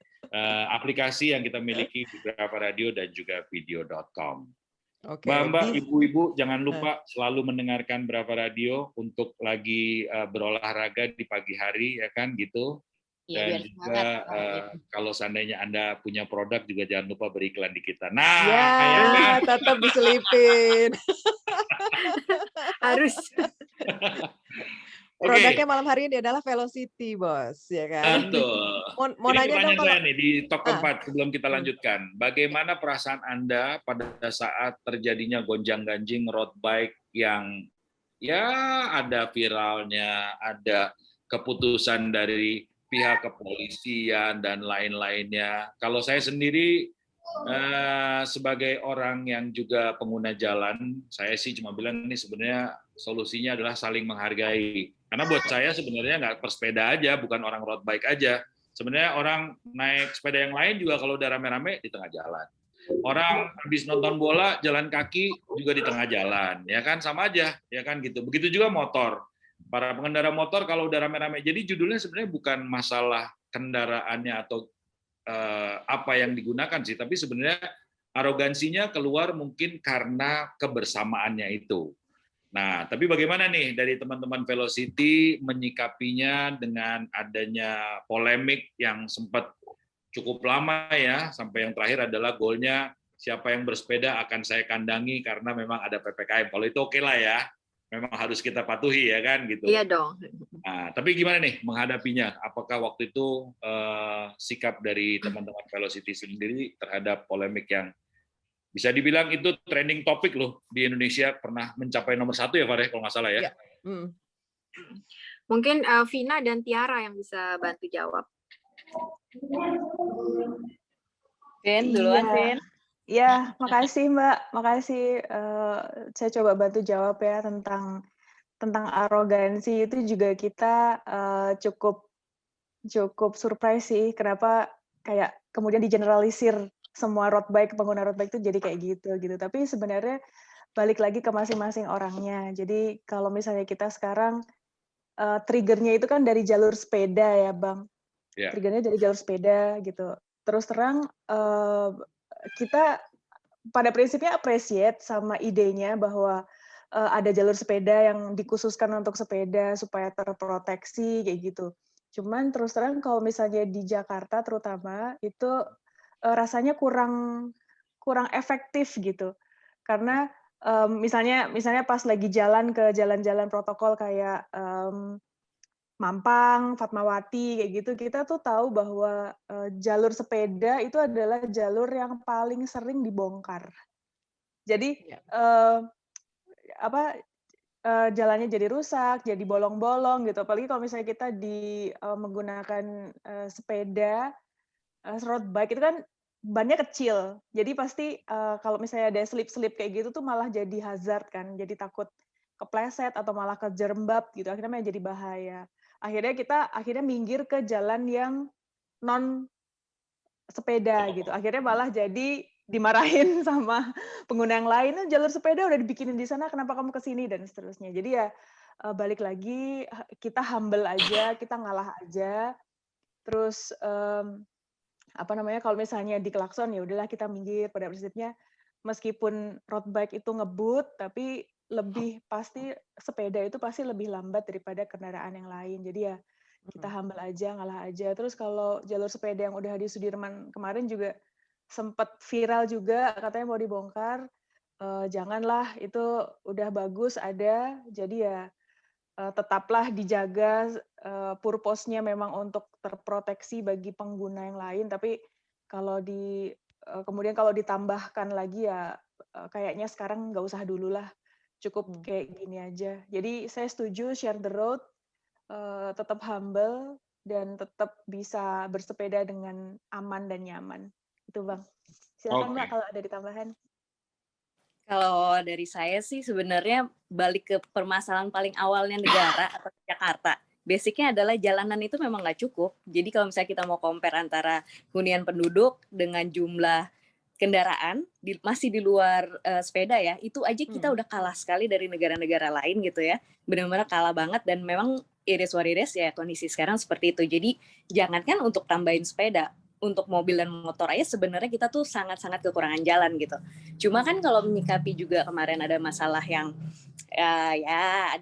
aplikasi yang kita miliki di Brava Radio dan juga video.com. Mbak-mbak, ibu-ibu, jangan lupa selalu mendengarkan Brava Radio untuk lagi berolahraga di pagi hari, ya kan, gitu. Dan juga kalau seandainya Anda punya produk juga jangan lupa beriklan di kita. Nah, ya kan? Tetap diselipin. Harus. Produknya malam hari ini adalah Velocity, Bos, ya kan? Betul. Mau ini nanya dong kalau saya nih di top keempat sebelum kita lanjutkan. Bagaimana perasaan Anda pada saat terjadinya gonjang-ganjing road bike yang ya ada viralnya, ada keputusan dari pihak kepolisian dan lain-lainnya. Kalau saya sendiri sebagai orang yang juga pengguna jalan, saya sih cuma bilang ini sebenarnya solusinya adalah saling menghargai. Karena buat saya sebenarnya nggak bersepeda aja, bukan orang road bike aja. Sebenarnya orang naik sepeda yang lain juga kalau udah rame-rame di tengah jalan. Orang habis nonton bola jalan kaki juga di tengah jalan, ya kan, sama aja, ya kan gitu. Begitu juga motor. Para pengendara motor kalau udah rame-rame. Jadi judulnya sebenarnya bukan masalah kendaraannya atau apa yang digunakan sih, tapi sebenarnya arogansinya keluar mungkin karena kebersamaannya itu. Nah, tapi bagaimana nih dari teman-teman Velocity menyikapinya dengan adanya polemik yang sempat cukup lama ya, sampai yang terakhir adalah goalnya siapa yang bersepeda akan saya kandangi karena memang ada PPKM. Kalau itu oke lah ya, memang harus kita patuhi ya kan gitu. Iya dong. Nah, tapi gimana nih menghadapinya? Apakah waktu itu sikap dari teman-teman Velocity sendiri terhadap polemik yang bisa dibilang itu trending topik loh di Indonesia, pernah mencapai nomor 1 ya Farah kalau nggak salah ya? Mungkin Vina dan Tiara yang bisa bantu jawab. Vin, duluan Vin. Ya, makasih Mbak, makasih. Saya coba bantu jawab ya tentang arogansi itu juga kita cukup surprise sih kenapa kayak kemudian digeneralisir semua pengguna road bike itu jadi kayak gitu. Tapi sebenarnya balik lagi ke masing-masing orangnya. Jadi kalau misalnya kita sekarang triggernya itu kan dari jalur sepeda ya Bang. Yeah. Triggernya dari jalur sepeda gitu. Terus terang kita pada prinsipnya appreciate sama idenya bahwa ada jalur sepeda yang dikhususkan untuk sepeda supaya terproteksi kayak gitu. Cuman terus terang kalau misalnya di Jakarta terutama itu rasanya kurang efektif gitu. Karena misalnya pas lagi jalan ke jalan-jalan protokol kayak Mampang, Fatmawati kayak gitu, kita tuh tahu bahwa jalur sepeda itu adalah jalur yang paling sering dibongkar. Jadi jalannya jadi rusak, jadi bolong-bolong gitu. Apalagi kalau misalnya kita menggunakan sepeda road bike itu kan bannya kecil. Jadi pasti kalau misalnya ada slip-slip kayak gitu tuh malah jadi hazard kan. Jadi takut kepleset atau malah kejerembab gitu. Akhirnya jadi bahaya. Akhirnya kita minggir ke jalan yang non sepeda gitu. Akhirnya malah jadi dimarahin sama pengguna yang lain, jalur sepeda udah dibikinin di sana, kenapa kamu ke sini dan seterusnya. Jadi ya balik lagi kita humble aja, kita ngalah aja. Terus kalau misalnya di klakson ya udahlah kita minggir. Pada prinsipnya meskipun road bike itu ngebut, tapi lebih pasti sepeda itu pasti lebih lambat daripada kendaraan yang lain. Jadi ya kita humble aja, ngalah aja. Terus kalau jalur sepeda yang udah di Sudirman kemarin juga sempat viral juga, katanya mau dibongkar. Janganlah, itu udah bagus ada. Jadi ya tetaplah dijaga, purpose-nya memang untuk terproteksi bagi pengguna yang lain. Tapi kalau kemudian kalau ditambahkan lagi ya kayaknya sekarang nggak usah dulu lah. Cukup kayak gini aja. Jadi saya setuju share the road, tetap humble, dan tetap bisa bersepeda dengan aman dan nyaman. Itu Bang. Silakan Mbak kalau ada ditambahan. Kalau dari saya sih sebenarnya balik ke permasalahan paling awalnya negara atau Jakarta. basicnya adalah jalanan itu memang nggak cukup. Jadi kalau misalnya kita mau compare antara hunian penduduk dengan jumlah kendaraan masih di luar sepeda ya, itu aja kita udah kalah sekali dari negara-negara lain gitu ya, benar-benar kalah banget. Dan memang iris wariris ya kondisi sekarang seperti itu. Jadi jangankan untuk tambahin sepeda, untuk mobil dan motor aja sebenarnya kita tuh sangat-sangat kekurangan jalan gitu. Cuma kan kalau menyikapi juga kemarin ada masalah yang ya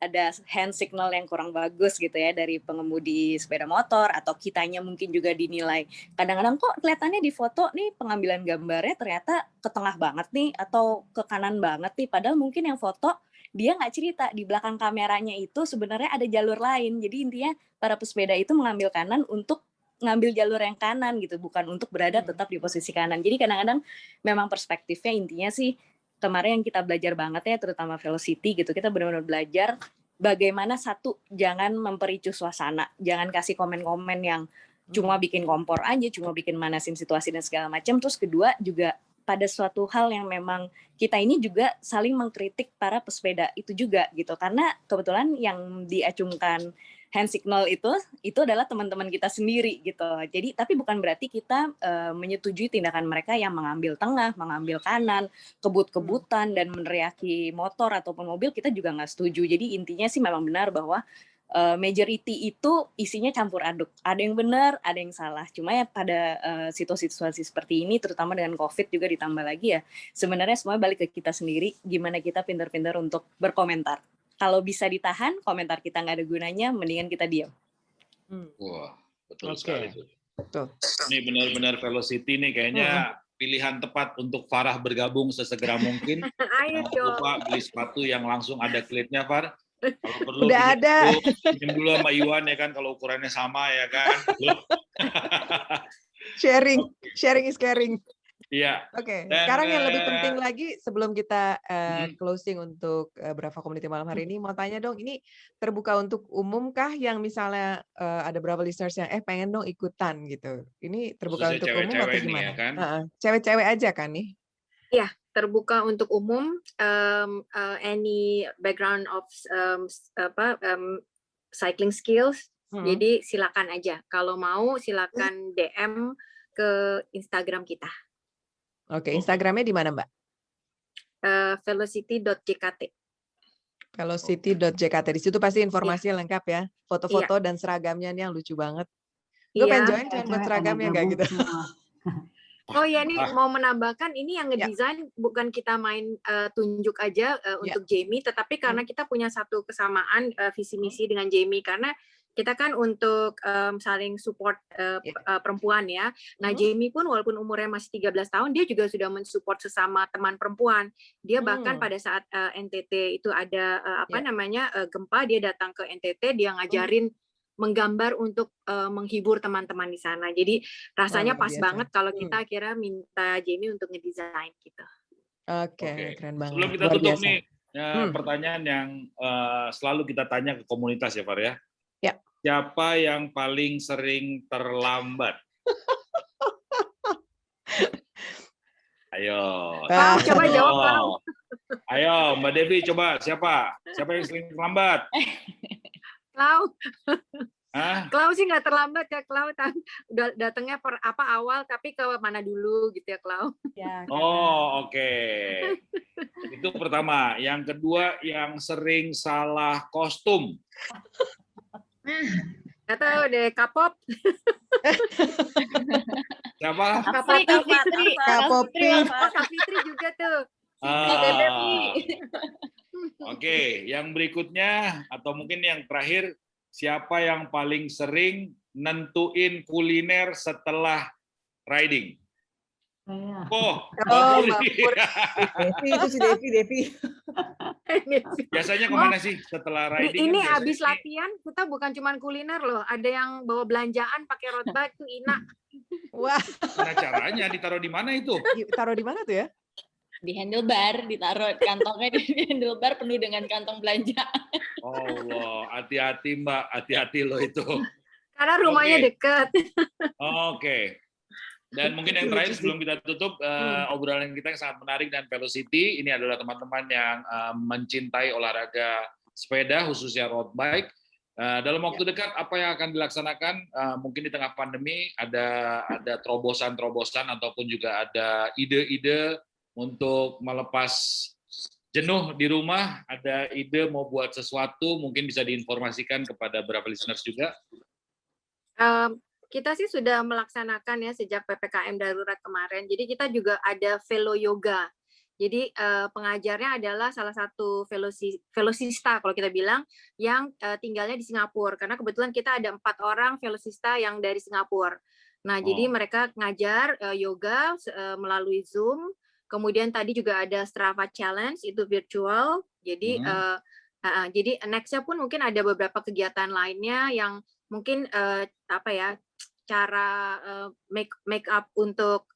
ada hand signal yang kurang bagus gitu ya dari pengemudi sepeda motor, atau kitanya mungkin juga dinilai kadang-kadang kok kelihatannya di foto nih pengambilan gambarnya ternyata ke tengah banget nih atau ke kanan banget nih, padahal mungkin yang foto dia nggak cerita di belakang kameranya itu sebenarnya ada jalur lain. Jadi intinya para pesepeda itu mengambil kanan untuk ngambil jalur yang kanan gitu, bukan untuk berada tetap di posisi kanan. Jadi kadang-kadang memang perspektifnya intinya sih kemarin yang kita belajar banget ya, terutama Velocity gitu, kita benar-benar belajar bagaimana satu, jangan mempericu suasana, jangan kasih komen-komen yang cuma bikin kompor aja, cuma bikin manasin situasi dan segala macam. Terus kedua juga pada suatu hal yang memang kita ini juga saling mengkritik para pesepeda itu juga gitu, karena kebetulan yang diacungkan hand signal itu adalah teman-teman kita sendiri gitu. Jadi tapi bukan berarti kita menyetujui tindakan mereka yang mengambil tengah, mengambil kanan, kebut-kebutan dan meneriaki motor ataupun mobil, kita juga nggak setuju. Jadi intinya sih memang benar bahwa majority itu isinya campur aduk. Ada yang benar, ada yang salah. Cuma ya pada situasi-situasi seperti ini, terutama dengan COVID juga ditambah lagi ya, sebenarnya semuanya balik ke kita sendiri, gimana kita pintar-pintar untuk berkomentar. Kalau bisa ditahan, komentar kita nggak ada gunanya, mendingan kita diam. Wah, betul sekali. Ini benar-benar Velocity nih kayaknya pilihan tepat untuk Farah bergabung sesegera mungkin. Jangan lupa beli sepatu yang langsung ada klitnya, Far. Kalau perlu udah ada. Pinjam dulu sama Iwan ya kan, kalau ukurannya sama ya kan. Sharing is caring. Iya. Oke. Sekarang yang lebih penting lagi sebelum kita closing untuk Brava Community malam hari ini, mau tanya dong, ini terbuka untuk umum kah yang misalnya ada Brava listeners yang pengen dong ikutan gitu? Ini terbuka untuk umum atau gimana? Ya kan? Cewek-cewek aja kan nih? Iya, terbuka untuk umum. Any background of cycling skills. Jadi silakan aja. Kalau mau silakan DM ke Instagram kita. Oke, Instagramnya di mana, Mbak? Velocity.jkt. Velocity.jkt. Di situ pasti informasinya lengkap ya. Foto-foto dan seragamnya nih yang lucu banget. Gue pengen join buat seragamnya nggak gitu. Oh ya, ini mau menambahkan, ini yang ngedesain bukan kita main tunjuk aja untuk Jamie, tetapi karena kita punya satu kesamaan visi misi dengan Jamie, karena kita kan untuk saling support perempuan ya. Nah, Jamie pun walaupun umurnya masih 13 tahun, dia juga sudah mensupport sesama teman perempuan. Dia bahkan pada saat NTT itu ada gempa, dia datang ke NTT, dia ngajarin menggambar untuk menghibur teman-teman di sana. Jadi rasanya pas banget kalau kita akhirnya minta Jamie untuk ngedesain gitu. Oke, keren banget. Sebelum kita tutup nih, pertanyaan yang selalu kita tanya ke komunitas ya, Far ya. Ya. Siapa yang paling sering terlambat? Ayo. Coba jawab kalau. Ayo, Mbak Devi coba. Siapa yang sering terlambat? Klau. Klau sih nggak terlambat ya, Klau udah datangnya awal tapi ke mana dulu gitu ya, Klau. Ya, oke. Itu pertama. Yang kedua, yang sering salah kostum. Nggak tahu deh, K-pop. Siapa? Kak Fitri juga tuh. Oke, yang berikutnya atau mungkin yang terakhir, siapa yang paling sering nentuin kuliner setelah riding? Devi itu si Devi. Biasanya kemana sih setelah riding? Ini habis latihan kita bukan cuma kuliner loh, ada yang bawa belanjaan pakai road bike tuh Ina. Wah. Gimana caranya? Ditaruh di mana itu? Taruh di mana tuh ya? Di handlebar, ditaruh kantongnya di handlebar penuh dengan kantong belanjaan. Allah, hati-hati Mbak, hati-hati loh itu. Karena rumahnya dekat. Oke. Dan mungkin yang terakhir sebelum kita tutup obrolan kita yang sangat menarik dan Velocity, ini adalah teman-teman yang mencintai olahraga sepeda khususnya road bike. Dalam waktu dekat apa yang akan dilaksanakan? Mungkin di tengah pandemi ada terobosan-terobosan ataupun juga ada ide-ide untuk melepas jenuh di rumah. Ada ide mau buat sesuatu, mungkin bisa diinformasikan kepada beberapa listeners juga. Kita sih sudah melaksanakan ya sejak PPKM darurat kemarin. Jadi kita juga ada Velo Yoga. Jadi pengajarnya adalah salah satu velosista kalau kita bilang yang tinggalnya di Singapura. Karena kebetulan kita ada 4 orang velosista yang dari Singapura. Nah, jadi mereka ngajar yoga melalui Zoom. Kemudian tadi juga ada Strava Challenge, itu virtual. Jadi jadi next-nya pun mungkin ada beberapa kegiatan lainnya yang mungkin cara make up untuk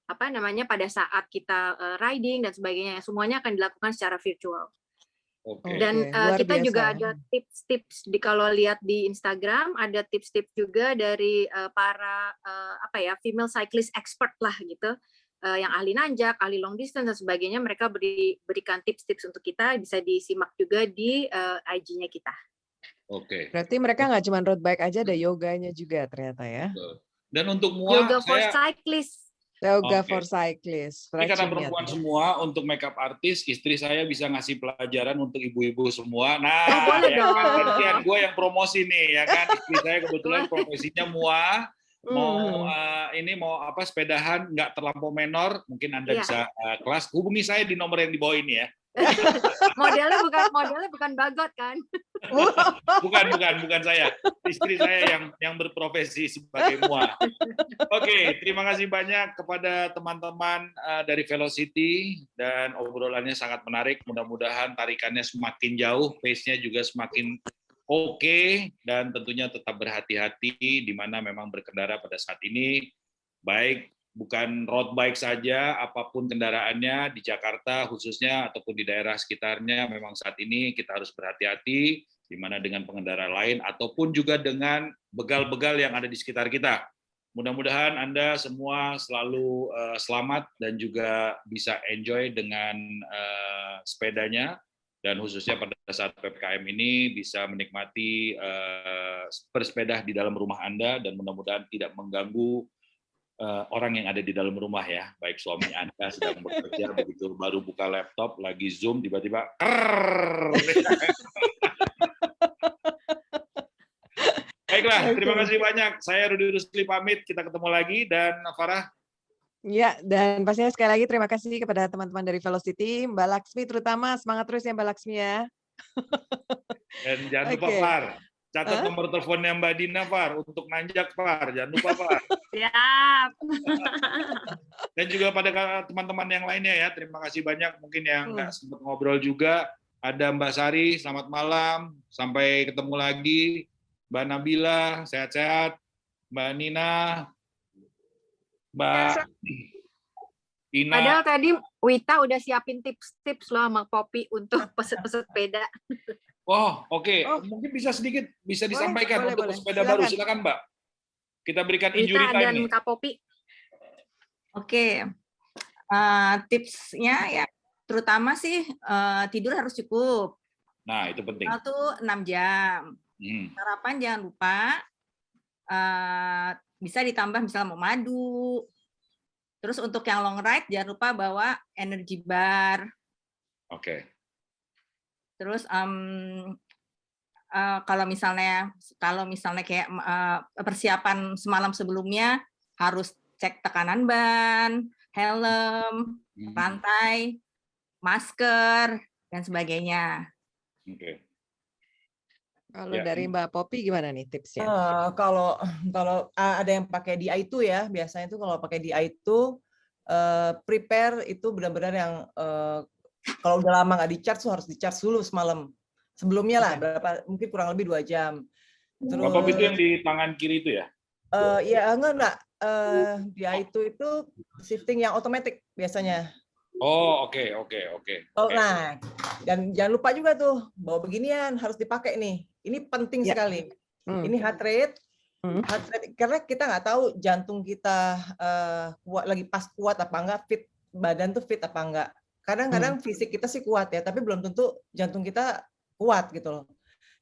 pada saat kita riding dan sebagainya, semuanya akan dilakukan secara virtual. Dan kita juga ada tips-tips kalau lihat di Instagram, ada tips-tips juga dari para female cyclist expert lah gitu, yang ahli nanjak, ahli long distance dan sebagainya. Mereka berikan tips-tips untuk kita, bisa disimak juga di IG-nya kita. Berarti mereka nggak cuma road bike aja, ada yoganya juga ternyata ya. Dan untuk mua, yoga for cyclists. Yoga for cyclists. Ini karena perempuan semua, untuk makeup artist, istri saya bisa ngasih pelajaran untuk ibu-ibu semua. Nah, gue yang promosi nih, ya kan? Istri saya kebetulan profesinya mua, mau sepedahan, nggak terlampau menor, mungkin Anda bisa kelas. Hubungi saya di nomor yang di bawah ini ya. modelnya bukan Bagot kan? bukan saya. Istri saya yang berprofesi sebagai mua. Oke, terima kasih banyak kepada teman-teman dari Velocity, dan obrolannya sangat menarik. Mudah-mudahan tarikannya semakin jauh, pace-nya juga semakin oke, dan tentunya tetap berhati-hati di mana memang berkendara pada saat ini, baik bukan road bike saja, apapun kendaraannya di Jakarta khususnya ataupun di daerah sekitarnya, memang saat ini kita harus berhati-hati, di mana dengan pengendara lain ataupun juga dengan begal-begal yang ada di sekitar kita. Mudah-mudahan Anda semua selalu selamat dan juga bisa enjoy dengan sepedanya, dan khususnya pada saat PPKM ini bisa menikmati bersepeda di dalam rumah Anda, dan mudah-mudahan tidak mengganggu orang yang ada di dalam rumah ya, baik suami Anda sedang bekerja, begitu baru buka laptop, lagi Zoom, tiba-tiba Baiklah, terima kasih banyak. Saya Rudi Rusli pamit, kita ketemu lagi, dan Farah. Ya, dan pastinya sekali lagi terima kasih kepada teman-teman dari Velocity, Mbak Laksmi terutama, semangat terus ya Mbak Laksmi ya. Dan jangan lupa Far, catat nomor teleponnya Mbak Dina, Far, untuk nanjak, Far. Jangan lupa, Far. Siap. Dan juga pada teman-teman yang lainnya ya, terima kasih banyak. Mungkin yang nggak sempat ngobrol juga, ada Mbak Sari, selamat malam. Sampai ketemu lagi. Mbak Nabila, sehat-sehat. Mbak Nina, Mbak Ina. Padahal tadi Wita udah siapin tips-tips loh sama Poppy untuk pesen-pesen sepeda. Oh, oke. Mungkin bisa disampaikan untuk sepeda baru. Silakan, Mbak. Kita berikan injury time dan nih. Kak Poppy. Oke. Tipsnya ya terutama sih tidur harus cukup. Nah, itu penting. Itu 6 jam. Sarapan jangan lupa. Bisa ditambah misalnya mau madu. Terus untuk yang long ride jangan lupa bawa energy bar. Oke. Terus kalau misalnya kayak persiapan semalam sebelumnya harus cek tekanan ban, helm, rantai, masker dan sebagainya. Oke. Kalau dari Mbak Poppy gimana nih tipsnya? Kalau ada yang pakai DI2 ya, biasanya itu kalau pakai DI2 prepare itu benar-benar yang kalau udah lama nggak di-charge tuh harus di-charge dulu semalam. Sebelumnya lah, mungkin kurang lebih 2 jam. Terus itu yang di tangan kiri itu ya? Ya enggak. DI2 itu shifting yang otomatis biasanya. Oh, oke. Nah, dan jangan lupa juga tuh bawa beginian harus dipakai nih. Ini penting sekali. Ini heart rate, karena kita nggak tahu jantung kita kuat apa enggak, badan tuh fit apa enggak. Kadang-kadang fisik kita sih kuat ya, tapi belum tentu jantung kita kuat gitu loh.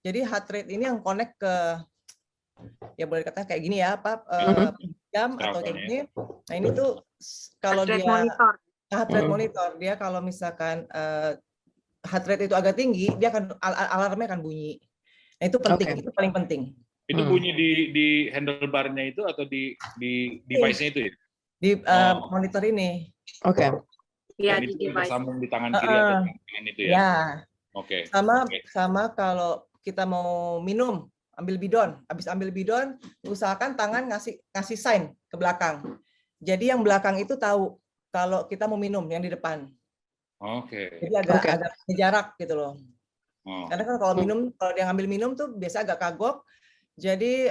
Jadi heart rate ini yang connect ke, ya boleh dikatakan kayak gini ya, jam atau kayak gini. Nah ini tuh kalau dia heart rate monitor, dia kalau misalkan heart rate itu agak tinggi, dia akan alarmnya akan bunyi. Nah itu penting, itu paling penting. Itu bunyi di handlebarnya itu atau di device-nya itu ya? Di monitor ini. Oke. Iya, di device. tersambung di tangan kiri atau kanan itu ya? Ya. Oke. Sama kalau kita mau minum, ambil bidon. Habis ambil bidon, usahakan tangan ngasih sign ke belakang. Jadi yang belakang itu tahu kalau kita mau minum, yang di depan. Oke. Jadi agak jarak gitu loh. Karena kan kalau dia ngambil minum tuh biasa agak kagok. Jadi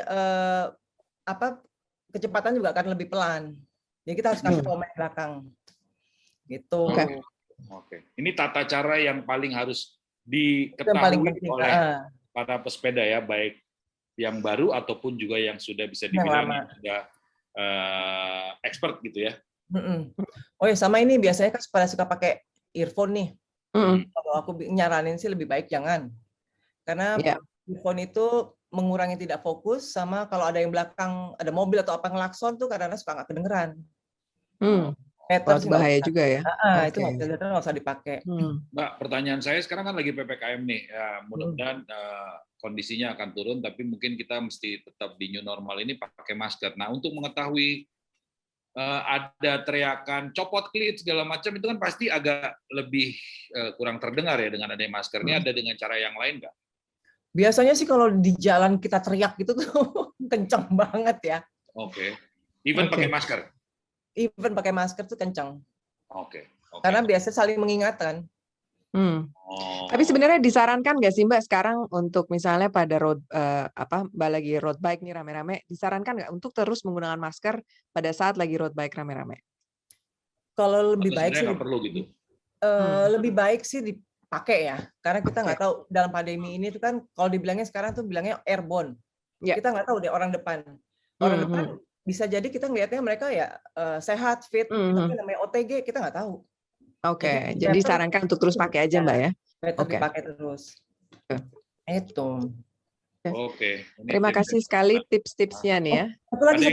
kecepatan juga akan lebih pelan. Jadi kita harus kasih komen belakang. Gitu. Oke. Ini tata cara yang paling harus diketahui oleh para pesepeda ya, baik yang baru ataupun juga yang sudah bisa dibilang sudah expert gitu ya. Oh ya, sama ini biasanya kan pada suka pakai earphone nih. Kalau aku nyaranin sih lebih baik jangan. Karena earphone itu mengurangi tidak fokus, sama kalau ada yang belakang, ada mobil atau apa ngelakson tuh kadang-kadang suka nggak kedengeran. Bahaya juga ya. Itu nggak usah dipakai. Mbak, pertanyaan saya sekarang kan lagi PPKM nih, ya, mudah-mudahan kondisinya akan turun, tapi mungkin kita mesti tetap di new normal ini pakai masker. Nah, untuk mengetahui ada teriakan copot klit segala macam itu kan pasti agak lebih kurang terdengar ya dengan adanya masker. Ini ada dengan cara yang lain nggak? Biasanya sih kalau di jalan kita teriak gitu tuh kenceng banget ya. Oke. Even pakai masker. Even pakai masker tuh kenceng. Oke. Karena biasa saling mengingatkan. Tapi sebenarnya disarankan nggak sih Mbak sekarang untuk misalnya pada Mbak lagi road bike nih rame-rame, disarankan nggak untuk terus menggunakan masker pada saat lagi road bike rame-rame? Kalau lebih baik sih nggak perlu gitu. Lebih baik sih dipakai ya, karena kita nggak tahu dalam pandemi ini tuh kan kalau dibilangnya sekarang tuh bilangnya airborne. Kita nggak tahu deh orang depan. Orang depan bisa jadi kita ngelihatnya mereka ya sehat, fit, tapi namanya OTG kita nggak tahu. Oke, jadi sarankan untuk terus pakai aja Mbak ya. Better dipakai terus. Itu. Oke. Terima kasih sekali tips-tipsnya nih ya. Satu lagi.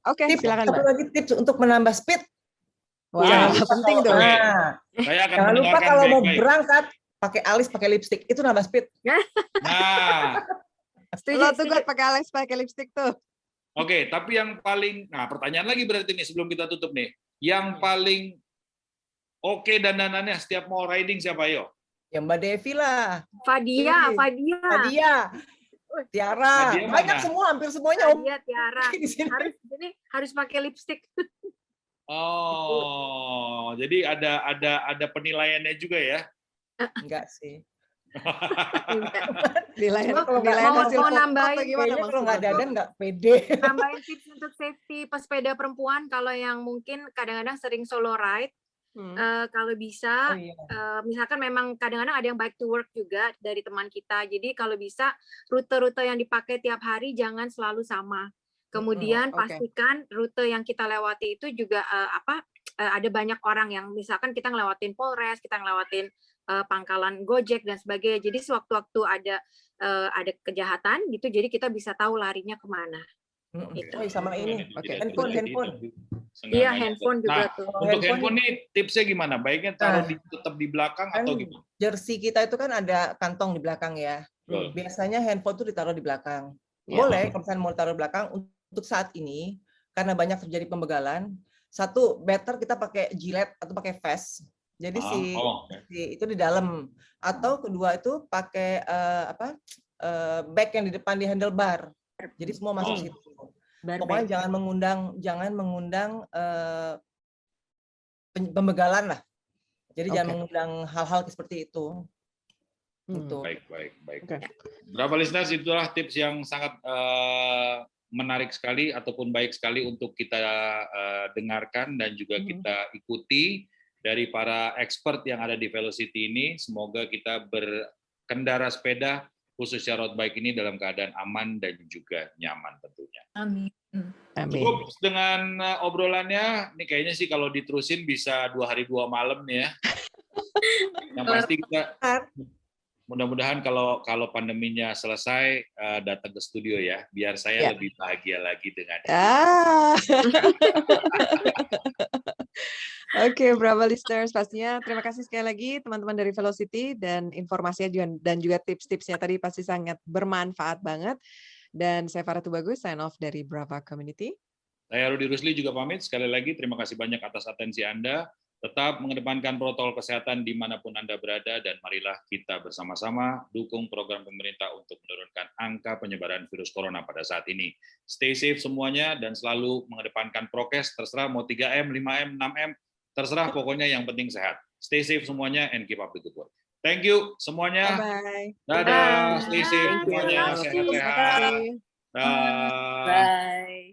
Oke, silakan Mbak. Satu lagi tips untuk menambah speed. Wah, penting tuh. Saya akan jangan lupa kalau mau berangkat pakai alis, pakai lipstick, itu nambah speed. Nah, lo tuh gue pakai alis, pakai lipstick tuh. Oke, tapi yang paling, pertanyaan lagi berarti nih sebelum kita tutup nih, yang paling oke dandanannya setiap mau riding siapa yo? Ya Mbak Devi lah. Fadia. Tiara. Banyak semua, hampir semuanya. Fadia, Tiara. Harus pakai lipstick. Oh, jadi ada penilaiannya juga ya? Enggak sih. Mau nambahin kalau nggak dadan nggak pede. Nambahin tips untuk safety pesepeda perempuan kalau yang mungkin kadang-kadang sering solo ride. Kalau bisa, misalkan memang kadang-kadang ada yang bike to work juga dari teman kita. Jadi kalau bisa rute-rute yang dipakai tiap hari jangan selalu sama. Kemudian pastikan rute yang kita lewati itu juga ada banyak orang yang misalkan kita ngelewatin Polres, kita ngelewatin pangkalan Gojek dan sebagainya. Jadi sewaktu-waktu ada kejahatan gitu, jadi kita bisa tahu larinya kemana. Gitu. Sama ini, handphone. Iya, handphone juga tuh. Untuk handphone nih tipsnya gimana? Baiknya taruh tetap di belakang atau gimana? Jersey kita itu kan ada kantong di belakang ya. Biasanya handphone tuh ditaruh di belakang. Boleh kalau misalnya mau taruh di belakang. Untuk saat ini karena banyak terjadi pembegalan, satu better kita pakai jilet atau pakai vest. Jadi itu di dalam, atau kedua itu pakai bag yang di depan di handlebar. Jadi semua masuk situ. Pokoknya jangan mengundang pembegalan lah. Jadi jangan mengundang hal-hal seperti itu. Baik. Berapa listeners, itulah tips yang sangat menarik sekali ataupun baik sekali untuk kita dengarkan dan juga kita ikuti dari para expert yang ada di Velocity ini. Semoga kita berkendara sepeda khususnya road bike ini dalam keadaan aman dan juga nyaman tentunya. Amin. Cukup dengan obrolannya, ini kayaknya sih kalau diterusin bisa 2 hari 2 malam nih ya. Yang pasti mudah-mudahan kalau pandeminya selesai datang ke studio ya, biar saya lebih bahagia lagi dengan Oke, Bravo listeners, pastinya terima kasih sekali lagi teman-teman dari Velocity, dan informasinya dan juga tips-tipsnya tadi pasti sangat bermanfaat banget. Dan saya Farah Tubagus, sign off dari Brava Community. Saya Rudy Rusli juga pamit. Sekali lagi terima kasih banyak atas atensi Anda. Tetap mengedepankan protokol kesehatan dimanapun Anda berada, dan marilah kita bersama-sama dukung program pemerintah untuk menurunkan angka penyebaran virus corona pada saat ini. Stay safe semuanya, dan selalu mengedepankan prokes, terserah mau 3M, 5M, 6M, terserah, pokoknya yang penting sehat. Stay safe semuanya and keep up the good work. Thank you semuanya. Bye-bye. Dadah, stay safe semuanya, sehat-sehat. Bye. Bye. Bye.